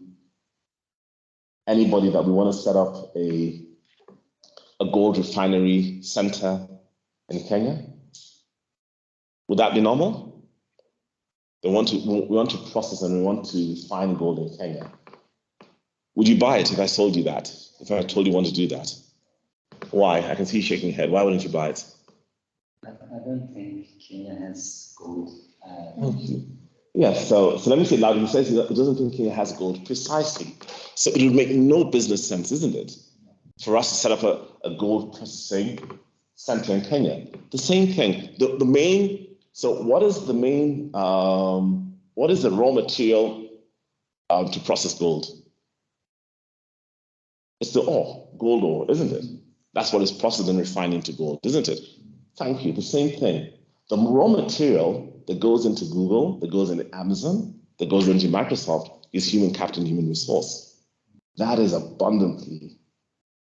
anybody that we want to set up a gold refinery center in Kenya? Would that be normal? We want to process and we want to refine gold in Kenya. Would you buy it if I sold you that? If I told you want to do that? Why? I can see you shaking your head. Why wouldn't you buy it? I don't think Kenya has gold. Yes, so let me say it loud. He says he doesn't think Kenya has gold. Precisely. So it would make no business sense, isn't it, for us to set up a gold processing center in Kenya? The same thing. So what is the main, what is the raw material to process gold? It's the ore, gold ore, isn't it? That's what is processed and refined into gold, isn't it? Thank you. The same thing. The raw material that goes into Google, that goes into Amazon, that goes into Microsoft is human capital and human resource. That is abundantly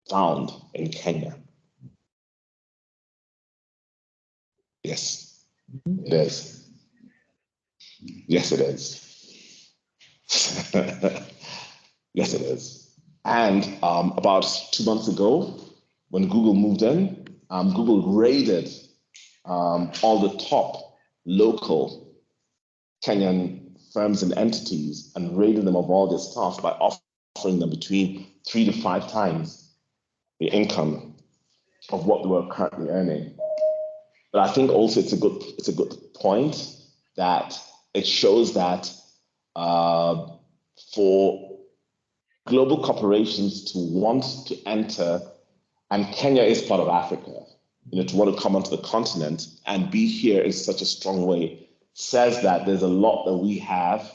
found in Kenya. Yes, it is. Yes, it is. Yes, it is. And about 2 months ago, when Google moved in, Google raided all the top local Kenyan firms and entities and raided them of all their staff by offering them between 3 to 5 times the income of what they were currently earning. But I think also it's a good point that it shows that for global corporations to want to enter, and Kenya is part of Africa, to want to come onto the continent and be here in such a strong way, says that there's a lot that we have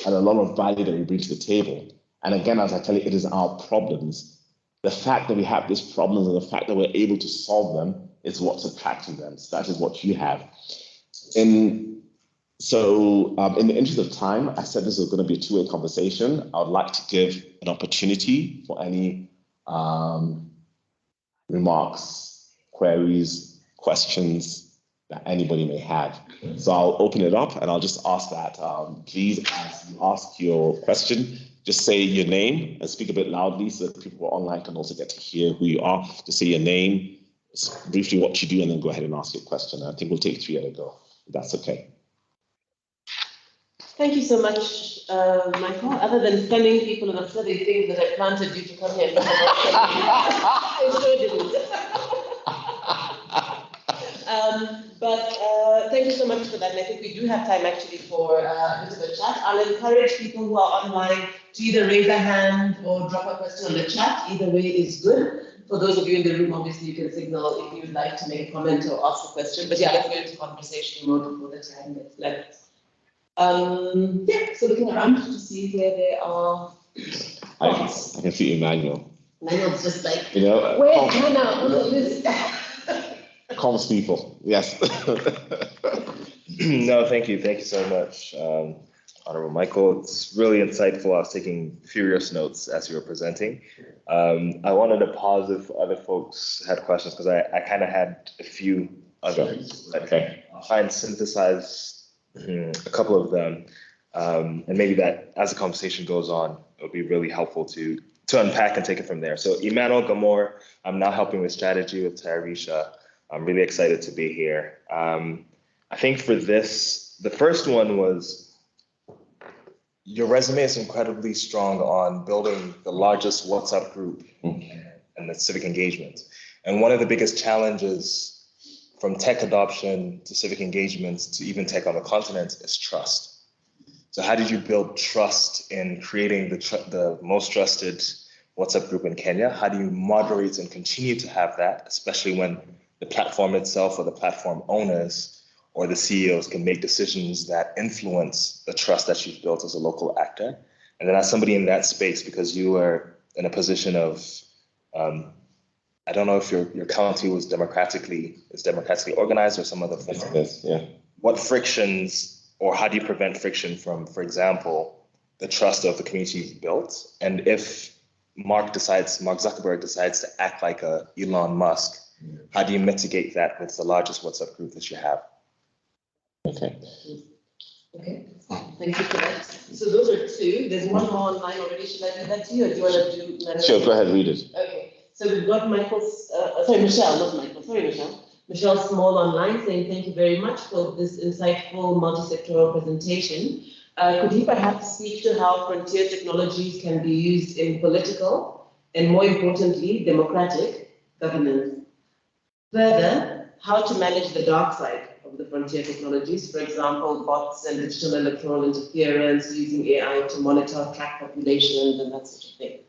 and a lot of value that we bring to the table. And again, as I tell you, it is our problems. The fact that we have these problems and the fact that we're able to solve them is what's attracting them. So that is what you have. In the interest of time, I said this is going to be a two-way conversation. I would like to give an opportunity for any remarks, queries, questions that anybody may have. So I'll open it up and I'll just ask that, please, as you ask your question, just say your name and speak a bit loudly so that people online can also get to hear who you are. Just say your name, briefly what you do, and then go ahead and ask your question. I think we'll take 3 at a go, if that's okay. Thank you so much, Michael. Other than stunning people and upsetting things that I planted you to come here, I sure didn't. But thank you so much for that. And I think we do have time actually for a bit of a chat. I'll encourage people who are online to either raise a hand or drop a question on the chat. Either way is good. For those of you in the room, obviously you can signal if you would like to make a comment or ask a question. But yeah, let's go into conversation mode before the time gets left. So looking around to see where there are. I can see Emmanuel. Emmanuel's just like, where's Hannah? All of this. Comms people, yes. No, thank you. Thank you so much, Honorable Michael. It's really insightful. I was taking furious notes as you were presenting. I wanted to pause if other folks had questions because I kind of had a few others. Okay. I'll try and synthesize a couple of them. And maybe that as the conversation goes on, it'll be really helpful to unpack and take it from there. So Emmanuel Gamor, I'm now helping with strategy with Tayarisha. I'm really excited to be here. I think for this, the first one was your resume is incredibly strong on building the largest WhatsApp group and the civic engagement. And one of the biggest challenges from tech adoption to civic engagements to even tech on the continent is trust. So how did you build trust in creating the most trusted WhatsApp group in Kenya? How do you moderate and continue to have that, especially when the platform itself or the platform owners or the CEOs can make decisions that influence the trust that you've built as a local actor? And then as somebody in that space, because you were in a position of, I don't know if your county is democratically organized or some other form. Yes, yeah. What frictions, or how do you prevent friction from, for example, the trust of the community you've built? And if Mark Zuckerberg decides to act like a Elon Musk, how do you mitigate that with the largest WhatsApp group that you have? Okay. Okay, thank you for that. So those are 2. There's one more online already. Should I do that to you, or do you want to do? Sure, go ahead, read it. Okay, so we've got Michelle, not Michael. Sorry, Michelle. Michelle Small online saying thank you very much for this insightful multi-sectoral presentation. Could you perhaps speak to how frontier technologies can be used in political and, more importantly, democratic governance? Further, how to manage the dark side of the frontier technologies, for example, bots and digital electoral interference, using AI to monitor, track populations, and that sort of thing.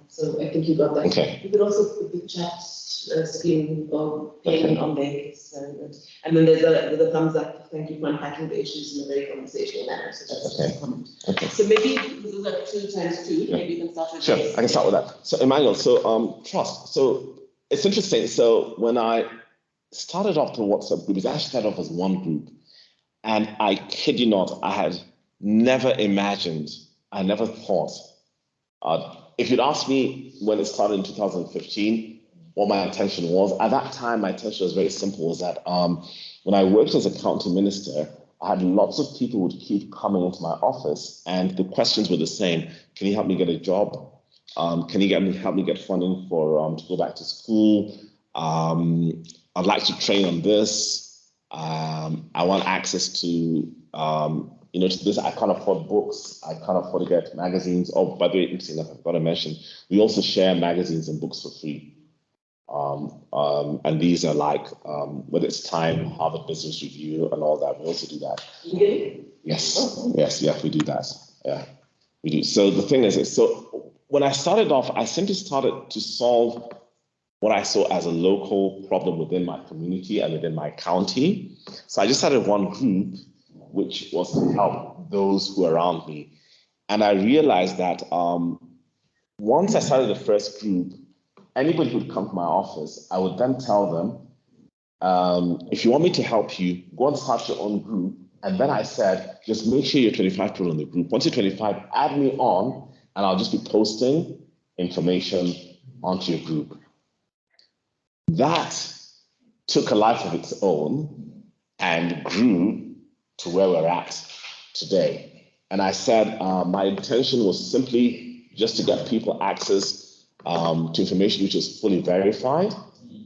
So I think you got that. Okay. You could also put the chat screen or pane on there. And then there's a thumbs up. Thank you for unpacking the issues in a very conversational manner. So that's a comment. Okay. So maybe those are 2 times 2. Yeah. Maybe you can start with Sure, this. I can start with that. So Emmanuel, so trust. So it's interesting. So when I started off the WhatsApp group. It actually started off as one group. And I kid you not, I had never imagined, I never thought, if you'd asked me when it started in 2015, what my intention was, at that time, my intention was very simple, was that when I worked as a county minister, I had lots of people who would keep coming into my office, and the questions were the same. Can you help me get a job? Can you help me get funding for to go back to school? I'd like to train on this. I want access to to this. I can't afford books. I can't afford to get magazines. Oh, by the way, interesting enough, I've got to mention, we also share magazines and books for free. And these are like, whether it's Time, Harvard Business Review, and all that. We also do that. Really? Yes, we do that. Yeah, we do. So the thing is, so when I started off, I simply started to solve what I saw as a local problem within my community and within my county. So I just started one group, which was to help those who are around me. And I realized that once I started the first group, anybody who would come to my office, I would then tell them, if you want me to help you, go and start your own group. And then I said, just make sure you're 25 people in the group. Once you're 25, add me on, and I'll just be posting information onto your group. That took a life of its own and grew to where we're at today. And I said my intention was simply just to get people access to information which was fully verified,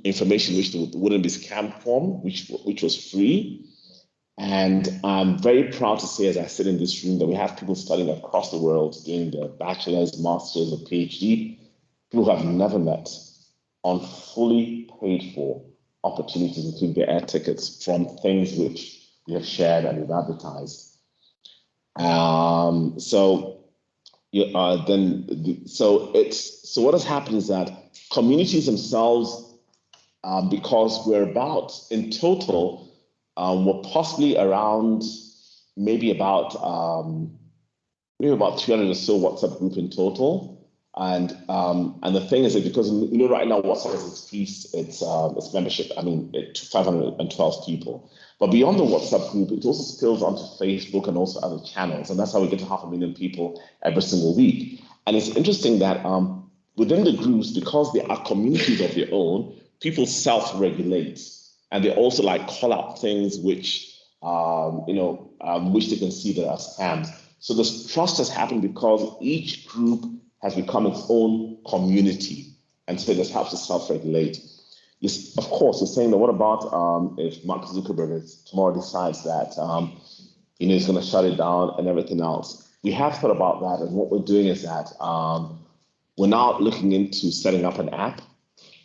information which wouldn't be scam from, which was free. And I'm very proud to say, as I sit in this room, that we have people studying across the world, doing their bachelor's, master's, or PhD, people who have never met, on fully paid for opportunities, including the air tickets, from things which we have shared and we've advertised. So what has happened is that communities themselves, because we're about in total, we're possibly around maybe about 300 or so WhatsApp group in total. And the thing is that because right now WhatsApp has increased its membership, to 512 people. But beyond the WhatsApp group, it also spills onto Facebook and also other channels, and that's how we get to 500,000 people every single week. And it's interesting that within the groups, because they are communities of their own, people self-regulate, and they also call out things which which they can see that are scams. So this trust has happened because each group has become its own community, and so this helps to self-regulate. Yes, of course, you're saying that what about if Mark Zuckerberg tomorrow decides that he's going to shut it down and everything else? We have thought about that, and what we're doing is that we're now looking into setting up an app,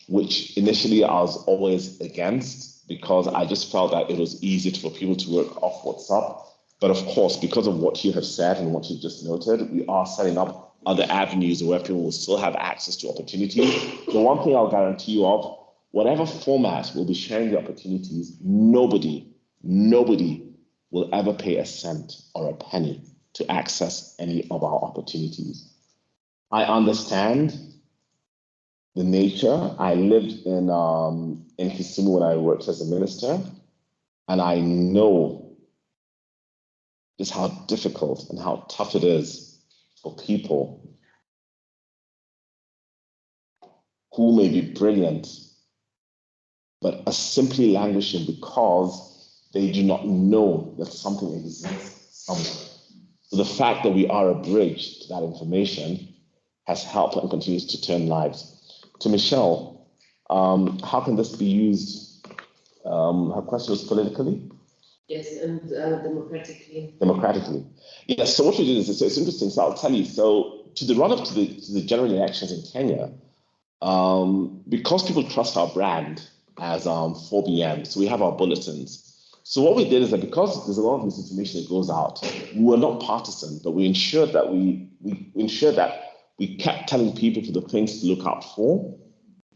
which initially I was always against because I just felt that it was easier for people to work off WhatsApp. But of course, because of what you have said and what you just noted, we are setting up other avenues where people will still have access to opportunities. The one thing I'll guarantee you of, whatever format we'll be sharing the opportunities, nobody will ever pay a cent or a penny to access any of our opportunities. I understand the nature. I lived in Kisumu when I worked as a minister, and I know just how difficult and how tough it is for people who may be brilliant, but are simply languishing because they do not know that something exists somewhere. So the fact that we are a bridge to that information has helped and continues to turn lives. To Michelle, how can this be used? Her question was politically? Yes, and democratically. Democratically. Yes, so what we did is, so it's interesting, so I'll tell you, so to the run-up to the general elections in Kenya, because people trust our brand as 4BM, so we have our bulletins. So what we did is that because there's a lot of misinformation that goes out, we were not partisan, but we ensured that we kept telling people for the things to look out for,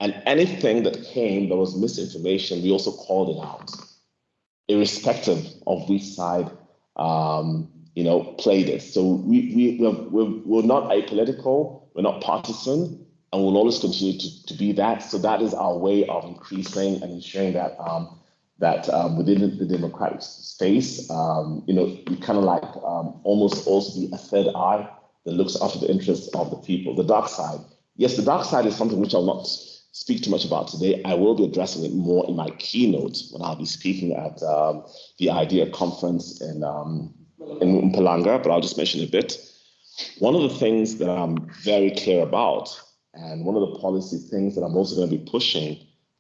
and anything that came that was misinformation, we also called it out, irrespective of which side played it. So we're not apolitical, we're not partisan, and will always continue to be that. So that is our way of increasing and ensuring that within the democratic space, you kind of like almost also be a third eye that looks after the interests of the people. The dark side, yes, the dark side is something which I'll not speak too much about today. I will be addressing it more in my keynote when I'll be speaking at the IDEA conference in Mpumalanga, but I'll just mention a bit. One of the things that I'm very clear about, and one of the policy things that I'm also going to be pushing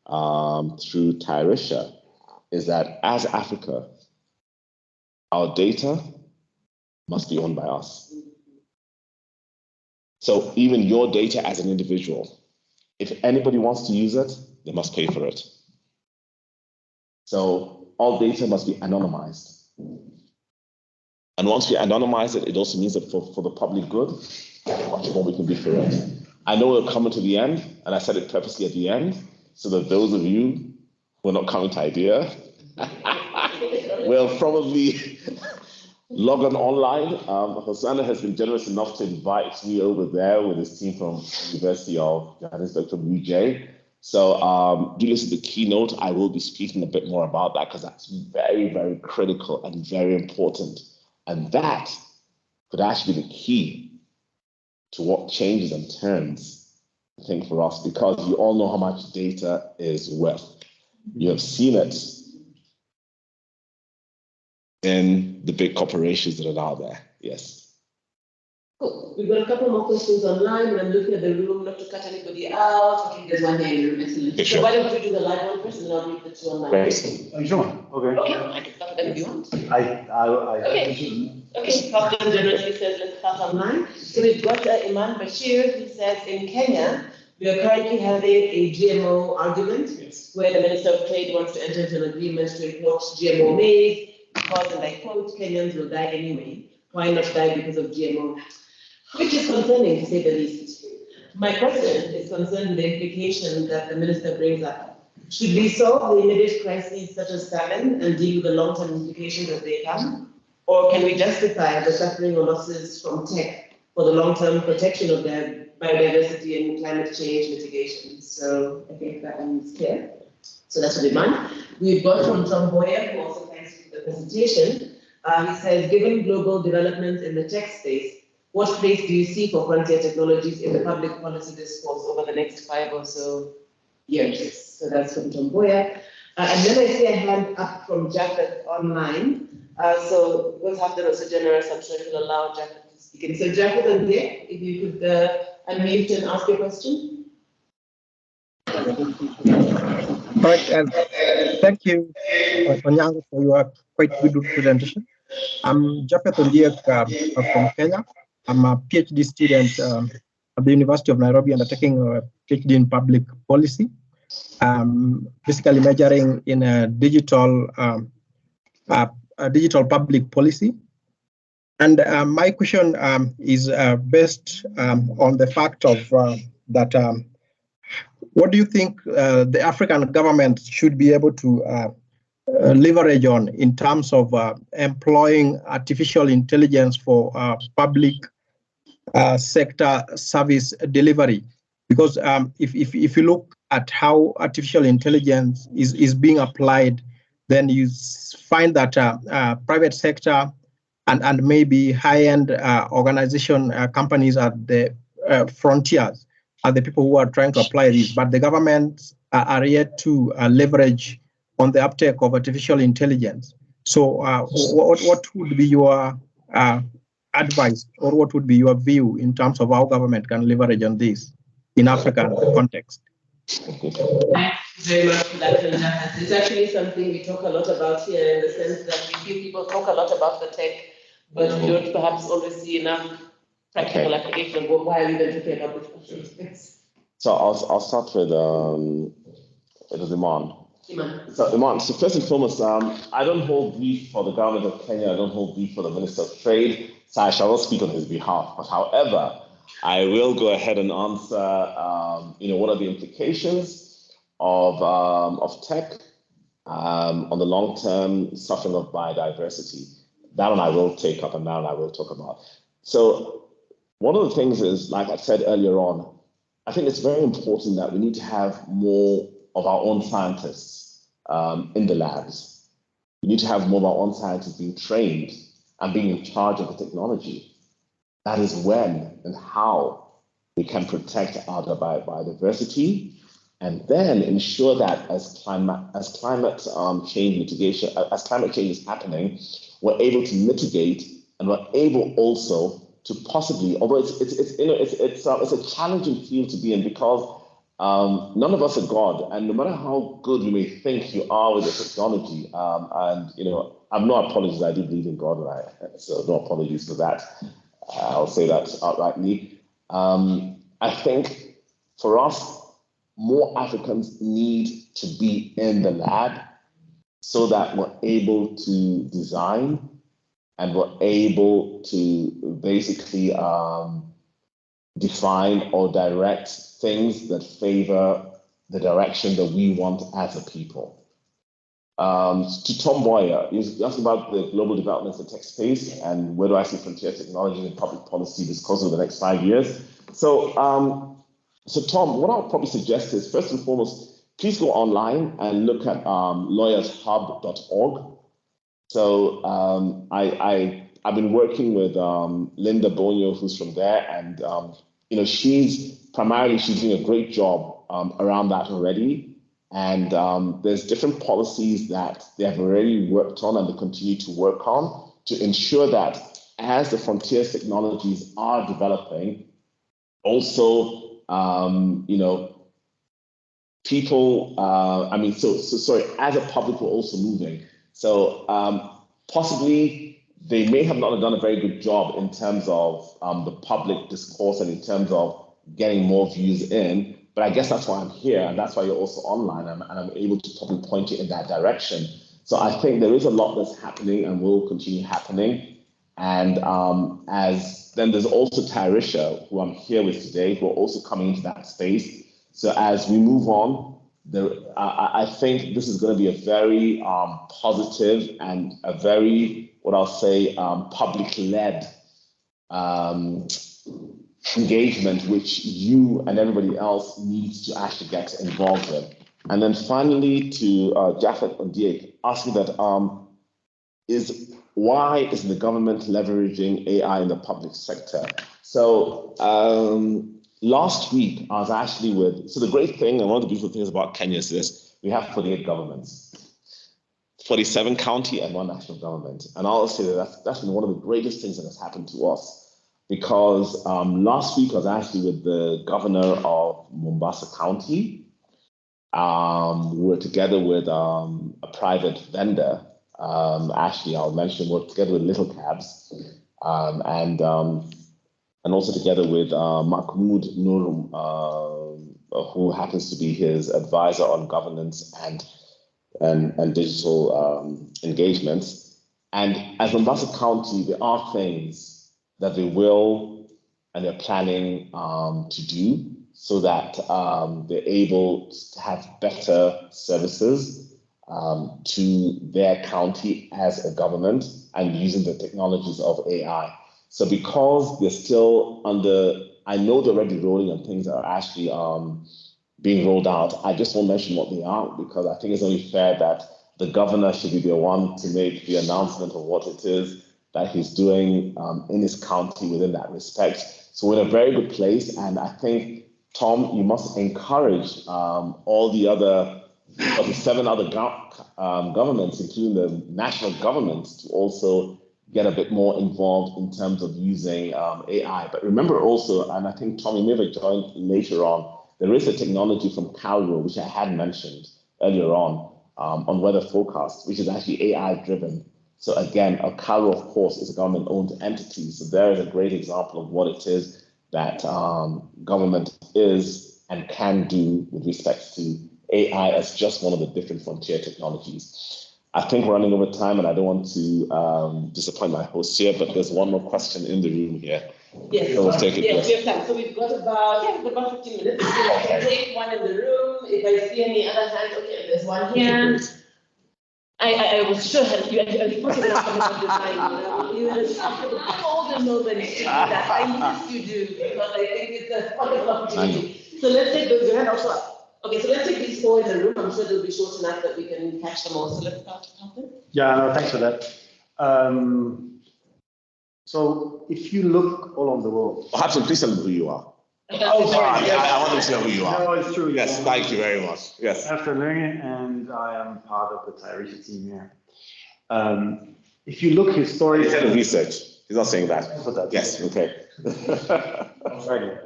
through Tayarisha, is that as Africa, our data must be owned by us. So even your data as an individual, if anybody wants to use it, they must pay for it. So all data must be anonymized. And once we anonymize it, it also means that for the public good, much more we can do for it. I know we're coming to the end, and I said it purposely at the end, so that those of you who are not coming to IDEA will probably log on online. Hosanna has been generous enough to invite me over there with his team from University of Johannesburg, from UJ. So do listen to the keynote. I will be speaking a bit more about that because that's very, very critical and very important. And that could actually be the key to what changes and turns, I think, for us, because you all know how much data is worth. You have seen it in the big corporations that are out there. Yes. Cool. We've got a couple more questions online, and I'm looking at the room not to cut anybody out. I think there's one here in the room. Excellent. Sure. So why don't we do the live one first, and then I'll read the two online. Great. Sure. Okay. Okay, I can start with them if you want. Okay. Okay, Captain generously says let's start online. So we've got Iman Bashir, who says in Kenya, we are currently having a GMO argument where the Minister of Trade wants to enter into an agreement to import GMO maize because, and I quote, Kenyans will die anyway. Why not die because of GMO? Which is concerning, to say the least. My question is concerned with the implication that the minister brings up. Should we solve the immediate crises such as famine and deal with the long-term implications as they come? Or can we justify the suffering or losses from tech for the long-term protection of their biodiversity and climate change mitigation? So I think that one is clear. So that's what we want. We've got from Tom Boyer, who also thanks for the presentation. He says, given global developments in the tech space, what place do you see for frontier technologies in the public policy discourse over the next 5 or so years? So that's from Tom Boyer. And then I see a hand up from Japheth online. So we'll have them also generous. I'm sure he'll allow Japheth to speak. And so Japheth and Dick, if you could unmute and ask your question. Right, and thank you, Onyango, for your quite good presentation. I'm Japheth Ondiek from Kenya. I'm a PhD student at the University of Nairobi, undertaking a PhD in public policy, basically majoring in digital public policy. And my question is based on the fact of that. What do you think the African government should be able to leverage on in terms of employing artificial intelligence for public sector service delivery? Because if you look at how artificial intelligence is being applied, then you find that private sector and maybe high-end organization companies at the frontiers are the people who are trying to apply this, but the governments are yet to leverage on the uptake of artificial intelligence. So what would be your advice, or what would be your view in terms of how government can leverage on this in African context? Thank you very much for that. It's actually something we talk a lot about here, in the sense that we hear people talk a lot about the tech, but we don't perhaps always see enough practical application of why are we even talking about this. So I'll start with Iman. So Iman, so first and foremost, I don't hold brief for the government of Kenya. I don't hold brief for the Minister of Trade, so I shall not speak on his behalf. But however, I will go ahead and answer, what are the implications of tech on the long-term suffering of biodiversity. That one I will take up, and that one I will talk about. So one of the things is, like I said earlier on, I think it's very important that we need to have more of our own scientists in the labs. We need to have more of our own scientists being trained and being in charge of the technology. That is when and how we can protect our biodiversity, and then ensure that as climate change mitigation, as climate change is happening, we're able to mitigate, and we're able also to possibly, although it's a challenging field to be in, because none of us are God, and no matter how good you may think you are with the technology, and I'm no apologies, I do believe in God, so no apologies for that. I'll say that outrightly. I think for us, more Africans need to be in the lab so that we're able to design and we're able to basically define or direct things that favor the direction that we want as a people. To Tom Boyer, you asked about the global developments in the tech space and where do I see frontier technology and public policy discourse over the next 5 years. So Tom, what I'll probably suggest is, first and foremost, please go online and look at lawyershub.org. So I've been working with Linda Bonio, who's from there, and she's doing a great job around that already. And there's different policies that they have already worked on and they continue to work on to ensure that as the frontier technologies are developing, also, people, as a public, we're also moving. So possibly they may have not done a very good job in terms of the public discourse and in terms of getting more views in, but I guess that's why I'm here, and that's why you're also online, and I'm able to probably point you in that direction. So I think there is a lot that's happening and will continue happening. And then there's also Tayarisha, who I'm here with today, who are also coming into that space. So as we move on, I think this is going to be a very positive and a very, what I'll say, public-led engagement, which you and everybody else needs to actually get involved in. And then finally, to Japhet Ondiek, asking that why isn't the government leveraging AI in the public sector? So last week, I was actually so the great thing, and one of the beautiful things about Kenya is this: we have 48 governments, 47 county and 1 national government. And I'll say that's been one of the greatest things that has happened to us, because last week I was actually with the governor of Mombasa County. We were together with a private vendor. Actually, I'll mention, we're together with Little Cabs, and also together with Mahmoud Nurum, who happens to be his advisor on governance and digital engagements. And as Mombasa County, there are things that they will and they're planning to do so that they're able to have better services to their county as a government and using the technologies of AI. So because they're still I know they're already rolling on things that are actually being rolled out. I just won't mention what they are, because I think it's only fair that the governor should be the one to make the announcement of what it is that he's doing in his county within that respect. So we're in a very good place. And I think, Tom, you must encourage all the other 47 other governments, including the national governments, to also get a bit more involved in terms of using AI. But remember also, and I think Tom, you may have joined later on, there is a technology from Calro, which I had mentioned earlier on weather forecast, which is actually AI driven. So again, Calro, of course, is a government-owned entity. So there is a great example of what it is that government is and can do with respect to AI as just one of the different frontier technologies. I think we're running over time, and I don't want to disappoint my host here, but there's one more question in the room here. Yes, so we'll take it. Yes, we have time. So we've got about 15 minutes. I can take one in the room. If I see any other hands, okay, there's one here. I was sure you had spoken about design. I'm old and know that that. I used to do, because I think it's a wonderful opportunity. So let's take those, your hand also up. Okay, so let's take these four in the room. I'm sure they'll be short enough that we can catch them all. So let's start. Yeah, no, thanks for that. So if you look all over the world. Perhaps please tell me who you are. Oh, sorry. I want to know who you are. No, it's true. Yes, thank you very much. Yes. After learning, and I am part of the Tayarisha team here. If you look historically. He's research. He's not saying that. Yes, okay. Alrighty.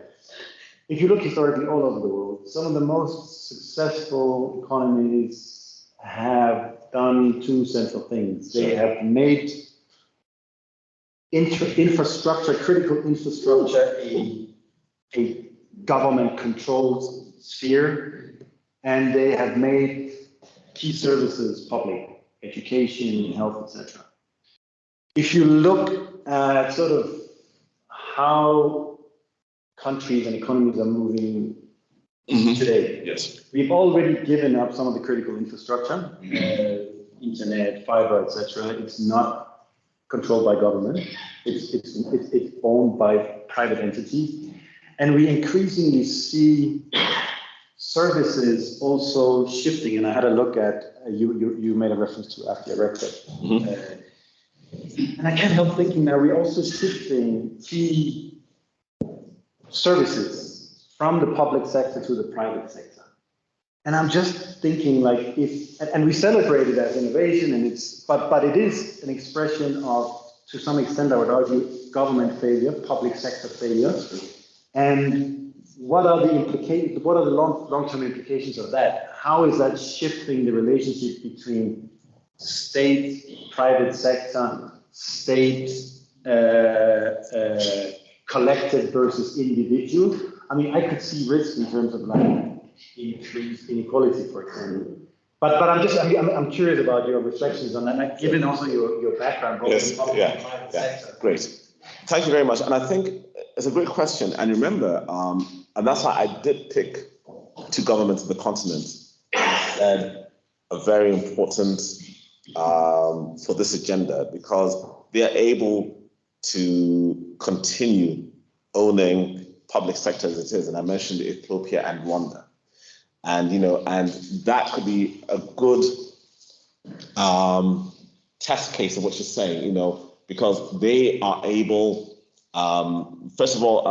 If you look historically all over the world, some of the most successful economies have done two central things. They have made infrastructure, critical infrastructure, a government-controlled sphere, and they have made key services public, education, health, etc. If you look at sort of how countries and economies are moving today, yes, we've already given up some of the critical infrastructure, internet, fiber, etc. It's not controlled by government. It's owned by private entities. And we increasingly see services also shifting. And I had a look at, you made a reference to Tayarisha. And I can't help thinking now we're also shifting key services from the public sector to the private sector. And I'm just thinking like and we celebrate it as innovation, and but it is an expression of, to some extent, I would argue, government failure, public sector failure. And what are the implications? What are the long-term implications of that? How is that shifting the relationship between state, private sector, state, collective versus individual? I mean, I could see risk in terms of like increased inequality, for example. But I'm curious about your reflections on that, like, given also your background. Yes, great. Thank you very much. And I think it's a great question. And remember, and that's why I did pick two governments of the continent and a very important for this agenda, because they are able to continue owning public sector as it is. And I mentioned Ethiopia and Rwanda. And, and that could be a good test case of what you're saying, because they are able, first of all,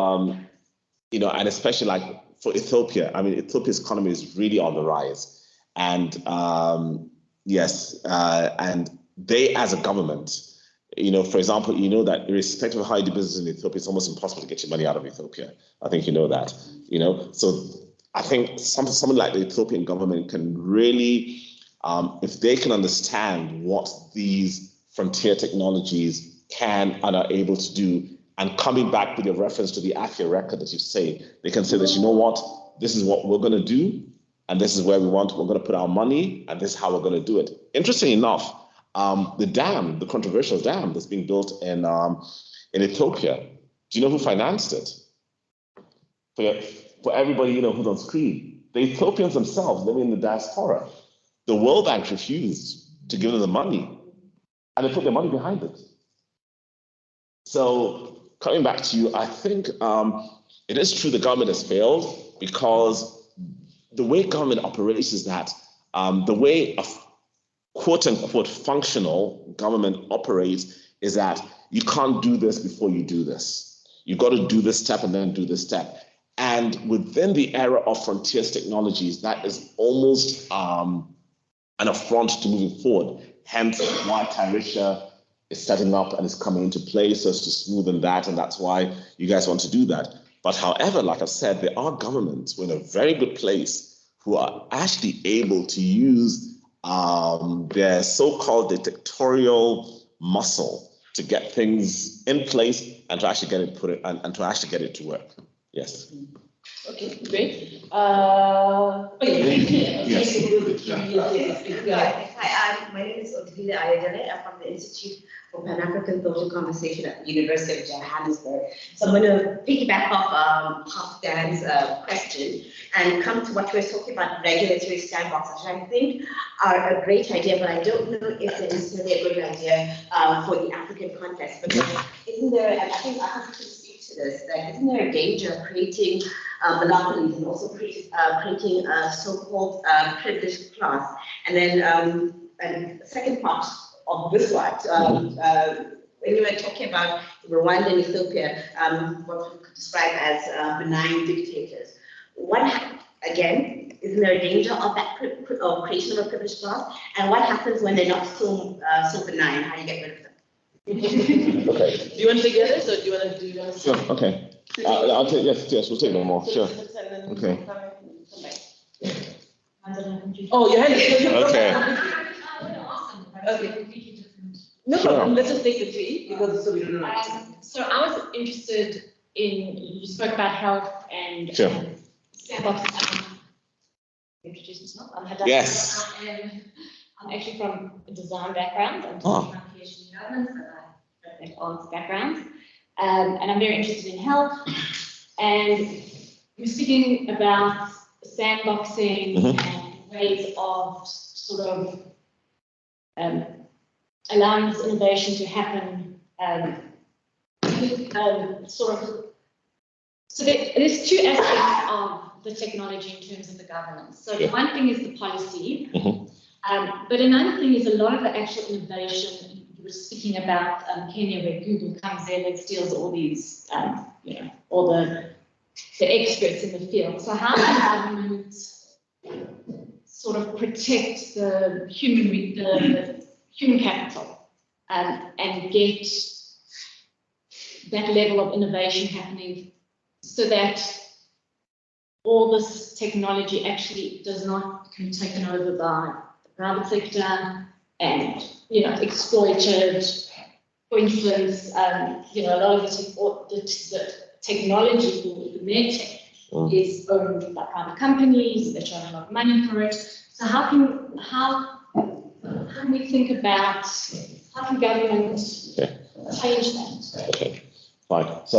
and especially like for Ethiopia, I mean, Ethiopia's economy is really on the rise. And yes, and they as a government, for example, that irrespective of how you do business in Ethiopia, it's almost impossible to get your money out of Ethiopia. I think you know that, so I think something like the Ethiopian government can really, if they can understand what these frontier technologies can and are able to do, and coming back with a reference to the AFIA record that you say, they can say that, this is what we're going to do, and this is where we're going to put our money, and this is how we're going to do it. Interesting enough, the controversial dam that's being built in Ethiopia, do you know who financed it? For everybody, who's on screen, the Ethiopians themselves living in the diaspora, the World Bank refused to give them the money, and they put their money behind it. So coming back to you, I think it is true the government has failed, because the way government operates is that the way a quote unquote functional government operates is that you can't do this before you do this. You've got to do this step and then do this step. And within the era of frontiers technologies, that is almost an affront to moving forward. Hence why Tayarisha is setting up and is coming into place so as to smoothen that, and that's why you guys want to do that. But however, like I've said, there are governments who are in a very good place who are actually able to use their so-called dictatorial muscle to get things in place and to actually get it and to actually get it to work. Yes. Okay, great. Hi, my name is Odile Ayadele. I'm from the Institute for Pan-African Social Conversation at the University of Johannesburg. So I'm going to piggyback off Dan's question and come to what we're talking about, regulatory sandboxes, which I think are a great idea, but I don't know if they're necessarily a good idea for the African context. Because isn't there, and I think Africa can speak to this, that isn't there a danger of creating monopolies and also creating a so-called privileged class. And then and the second part of this part, when you were talking about Rwanda and Ethiopia, what we could describe as benign dictators, again, isn't there a danger of that creation of a privileged class? And what happens when they're not so benign? How do you get rid of them? Okay. Do you want to take the others, or do you want to? Sure. Okay. I'll take yes. We'll take them more. Sure. Okay. Oh, your hand is Okay. Okay. No problem. Let's just take the three because so we don't know. So I was interested in, you spoke about health and Sure. sandbox. Introduce myself. Yes. I'm actually from a design background. I'm taking my PhD in governance, but I have arts background. And I'm very interested in health. And you're speaking about sandboxing and ways of sort of allowing this innovation to happen. So there's two aspects of the technology in terms of the governance. So one thing is the policy, but another thing is a lot of the actual innovation. You were speaking about Kenya, where Google comes in and steals all these, all the experts in the field. So how does government sort of protect the human capital and get that level of innovation happening, so that all this technology actually does not become taken over by the private sector and exploited? For instance, a lot of the technology for the medtech is owned by private companies. They charge a lot of money for it. So how can we think about, how can government change that? Okay. Fine. So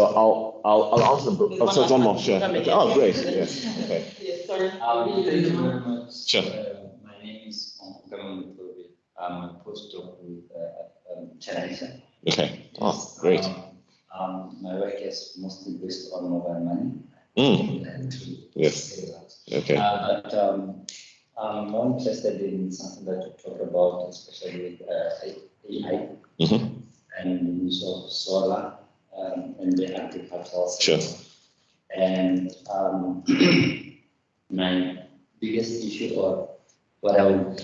I'll answer them. Oh, so one more. Sure. Okay. Oh, great. Yes. Okay. Yes, sorry. Thank you very much. Sure. My name is Onyango. I'm a postdoc with Tayarisha. Okay. Oh, great. My work is mostly based on mobile money. Yes. Okay. But I'm more interested in something that you talk about, especially with AI and the use of solar and the agricultural sector. Sure. And my biggest issue, or what I would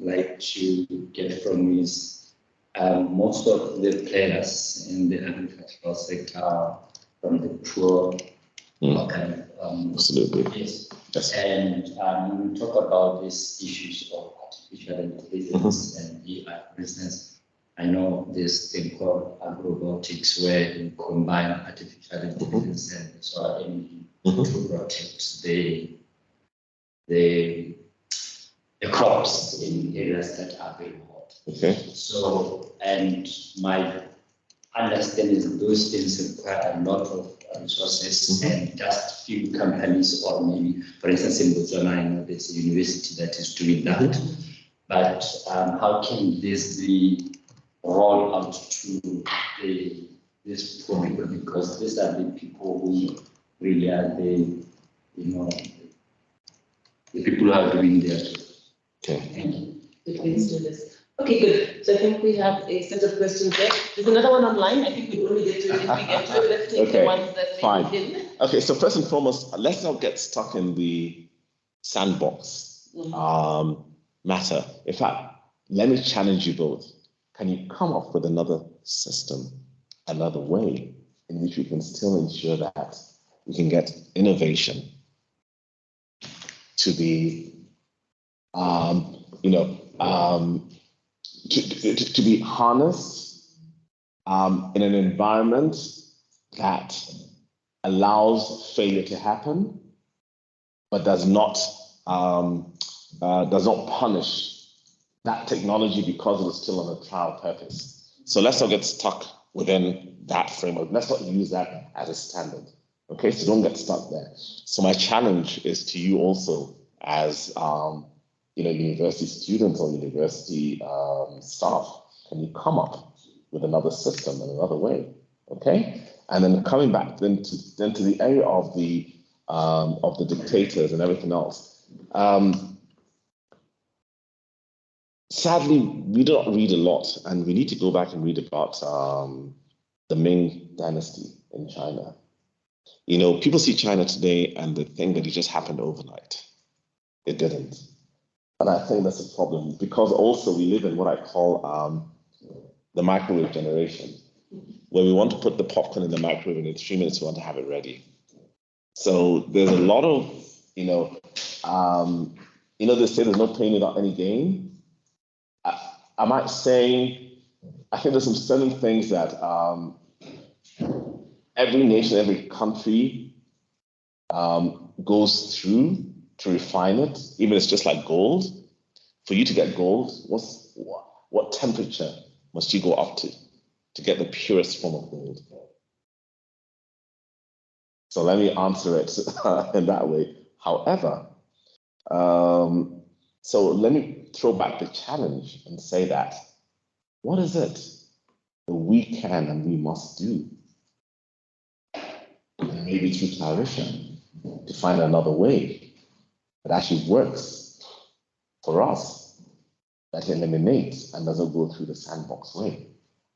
like to get from you, is most of the players in the agricultural sector are from the poor kind of Absolutely. yes. Yes. And when we talk about these issues of artificial intelligence and AI, for instance, I know this thing called agrobotics, where you combine artificial intelligence and solar energy to protect the crops in areas that are very hot. Okay. So, and my understanding is those things require a lot of resources and just few companies, or maybe, for instance, in Botswana, I know there's a university that is doing that. But how can this be rolled out to this poor people? Because these are the people who really are the people who are doing their job. Okay. Okay, good. So I think we have a set of questions there. There's another one online. I think we only get to it if we get to it. Let's take the ones that fine. we didn't. Okay, so first and foremost, let's not get stuck in the sandbox matter. In fact, let me challenge you both. Can you come up with another system, another way in which we can still ensure that we can get innovation to be, to be harnessed in an environment that allows failure to happen, but does not punish that technology because it is still on a trial purpose. So let's not get stuck within that framework. Let's not use that as a standard. Okay, so don't get stuck there. So my challenge is to you also as university students or university staff. Can you come up with another system and another way? Okay, and then coming back then to the area of the of the dictators and everything else. Sadly, we don't read a lot, and we need to go back and read about the Ming Dynasty in China. You know, people see China today and they think that it just happened overnight. It didn't. And I think that's a problem, because also we live in what I call the microwave generation, where we want to put the popcorn in the microwave and in 3 minutes we want to have it ready. So there's a lot of, they say there's no pain without any gain. I might say, I think there's some certain things that every nation, every country goes through to refine it, even if it's just like gold. For you to get gold, what temperature must you go up to get the purest form of gold? So let me answer it in that way. However, so let me throw back the challenge and say that, what is it that we can and we must do? And maybe through Tayarisha, to find another way that actually works for us, that eliminates and doesn't go through the sandbox way.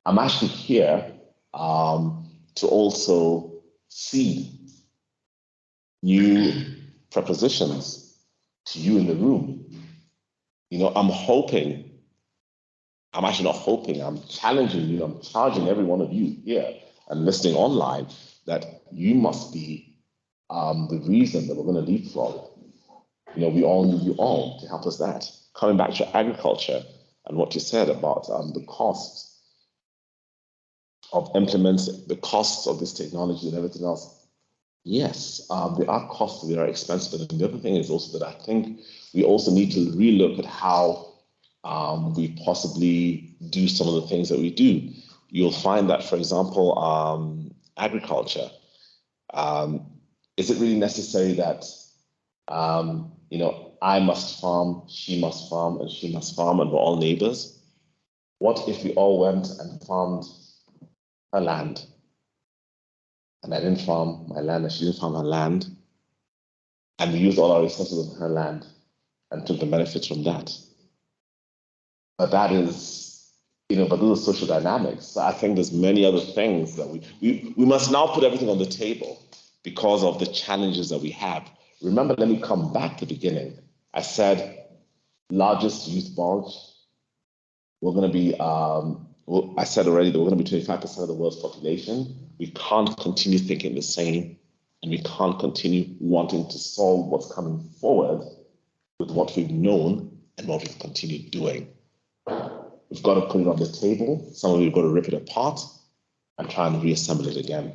I'm actually here to also seed new propositions to you in the room. You know, I'm actually not hoping, I'm challenging you, I'm charging every one of you here and listening online that you must be the reason that we're going to leapfrog. You know, we all need you all to help us that. Coming back to agriculture and what you said about the costs of implementing, the costs of this technology and everything else. Yes, there are costs that are expensive. And the other thing is also that I think we also need to relook at how we possibly do some of the things that we do. You'll find that, for example, agriculture, is it really necessary that, I must farm, she must farm, and she must farm, and we're all neighbors? What if we all went and farmed her land? And I didn't farm my land, and she didn't farm her land, and we used all our resources on her land and took the benefits from that. But that is, but those are social dynamics. So I think there's many other things that we must now put everything on the table because of the challenges that we have. Remember, let me come back to the beginning. I said, largest youth bulge, we're going to be, I said already that we're going to be 25% of the world's population. We can't continue thinking the same, and we can't continue wanting to solve what's coming forward with what we've known and what we've continued doing. We've got to put it on the table. Some of you have got to rip it apart and try and reassemble it again.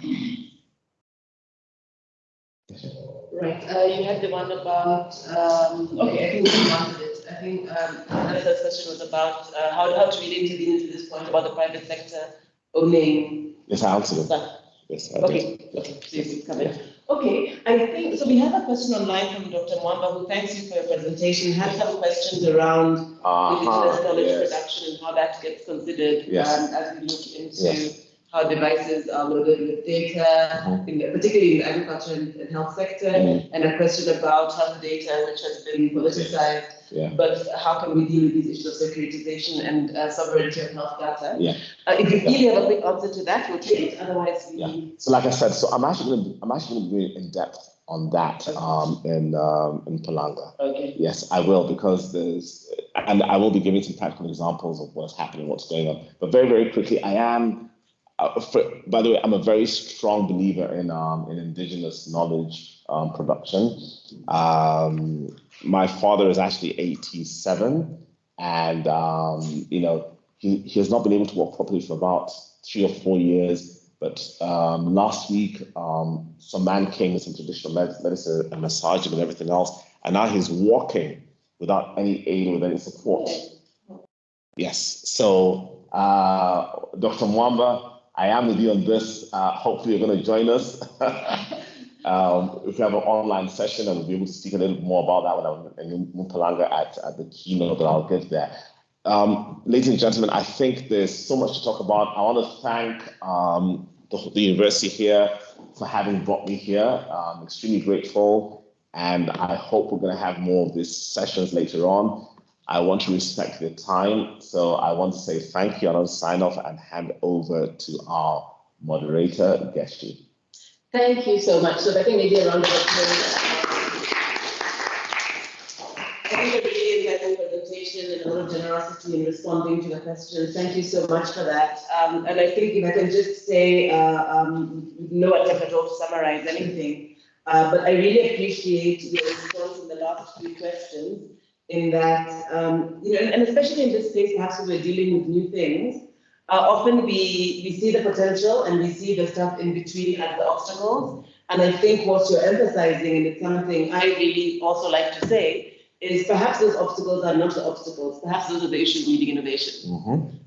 Right. You had the one about, okay, I think we answered it. I think the first question was about how to really intervene into this point about the private sector owning. Yes, I answered it. Stuff. Yes, I Okay. did. Okay, so you come in. Okay, I think, so we have a question online from Dr. Mwamba, who thanks you for your presentation, had some questions around indigenous knowledge production and how that gets considered as we look into how devices are loaded with data, particularly in the agriculture and health sector, and a question about health data, which has been politicized. But how can we deal with these issues of securitization and sovereignty of health data? If you really have a quick answer to that, we'll take it. Otherwise, we. So, like I said, so I'm actually going to be in depth on that in Palanga. Okay. Yes, I will, because and I will be giving some practical examples of what's happening, what's going on. But very, very quickly, I am. By the way, I'm a very strong believer in indigenous knowledge production. My father is actually 87, and he has not been able to walk properly for about 3 or 4 years. But last week, some man came with some traditional medicine and massaged him and everything else, and now he's walking without any aid, with any support. Yes. So, Dr. Mwamba, I am with you on this. Hopefully, you're going to join us. If we have an online session, and we'll be able to speak a little bit more about that when I'm in Mpumalanga at the keynote that I'll give there. Ladies and gentlemen, I think there's so much to talk about. I want to thank the university here for having brought me here. I'm extremely grateful, and I hope we're going to have more of these sessions later on. I want to respect the time, so I want to say thank you, and I'll sign off and hand over to our moderator, Geshi. Thank you so much. So I think maybe a round of applause. I think a really insightful presentation and a lot of generosity in responding to the questions. Thank you so much for that. And I think if I can just say, no attempt at all to summarize anything, but I really appreciate your response in the last few questions, in that, and especially in this space, perhaps when we're dealing with new things, often we see the potential and we see the stuff in between as the obstacles. And I think what you're emphasizing, and it's something I really also like to say, is perhaps those obstacles are not the obstacles. Perhaps those are the issues needing innovation.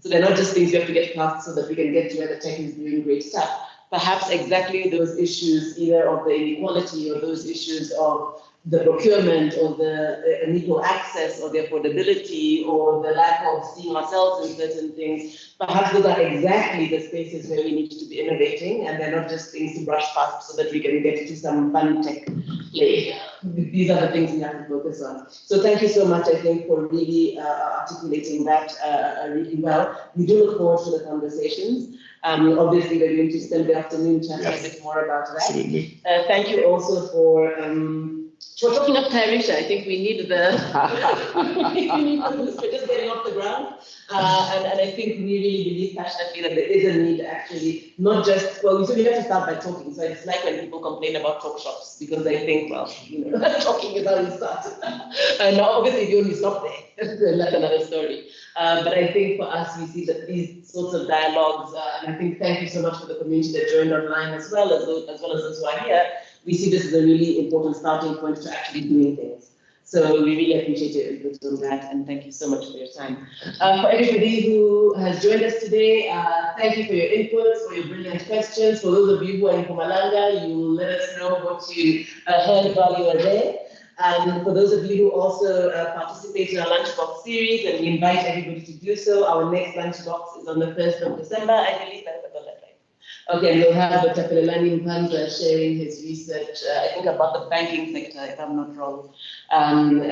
So they're not just things we have to get past so that we can get to where the tech is doing great stuff. Perhaps exactly those issues, either of the inequality or those issues of the procurement or the unequal access or the affordability or the lack of seeing ourselves in certain things, perhaps those are exactly the spaces where we need to be innovating, and they're not just things to brush past so that we can get to some fun tech play. These are the things we have to focus on. So thank you so much, I think, for really articulating that really well. We do look forward to the conversations. Obviously, we're going to spend the afternoon chatting a bit more about that. Absolutely. Thank you also for talking of Tayarisha. I think we need the we're just getting off the ground. And I think we really believe passionately that there is a need, actually, not just, well, we have to start by talking. So it's like when people complain about talk shops, because they think, well, talking is how you start. And obviously, if you only stop there, that's another story. But I think for us, we see that these sorts of dialogues, and I think thank you so much for the community that joined online as well as those who are here. We see this as a really important starting point to actually doing things. So we really appreciate your input on that, and thank you so much for your time. For everybody who has joined us today, thank you for your input, for your brilliant questions. For those of you who are in Mpumalanga, you will let us know what you heard while you were there. And for those of you who also participate in our Lunchbox series, and we invite everybody to do so, our next Lunchbox is on the 1st of December, I believe that's the deadline. Okay, and we'll have Dr. Pelelani Mpanza sharing his research, I think about the banking sector, if I'm not wrong, and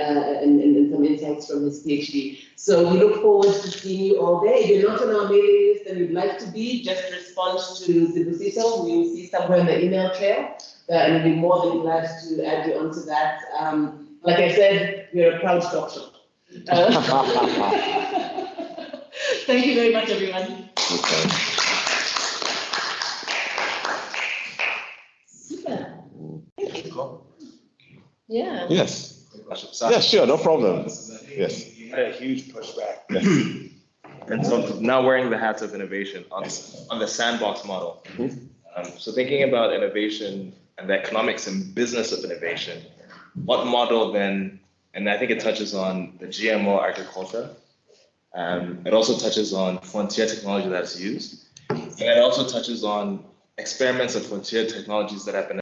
some insights from his PhD. So we look forward to seeing you all there. If you're not on our mailing list and you'd like to be, just respond to Zibusiso, who you'll see somewhere in the email trail, and we'll be more than glad to add you onto that. Like I said, we're a proud talk show. Thank you very much, everyone. Okay. Yeah. Yes. Yeah, sure, no problem. Yes. You had a huge pushback. Yes. And so now wearing the hats of innovation on the sandbox model. So thinking about innovation and the economics and business of innovation, what model then, and I think it touches on the GMO agriculture. It also touches on frontier technology that's used. And it also touches on experiments of frontier technologies that have been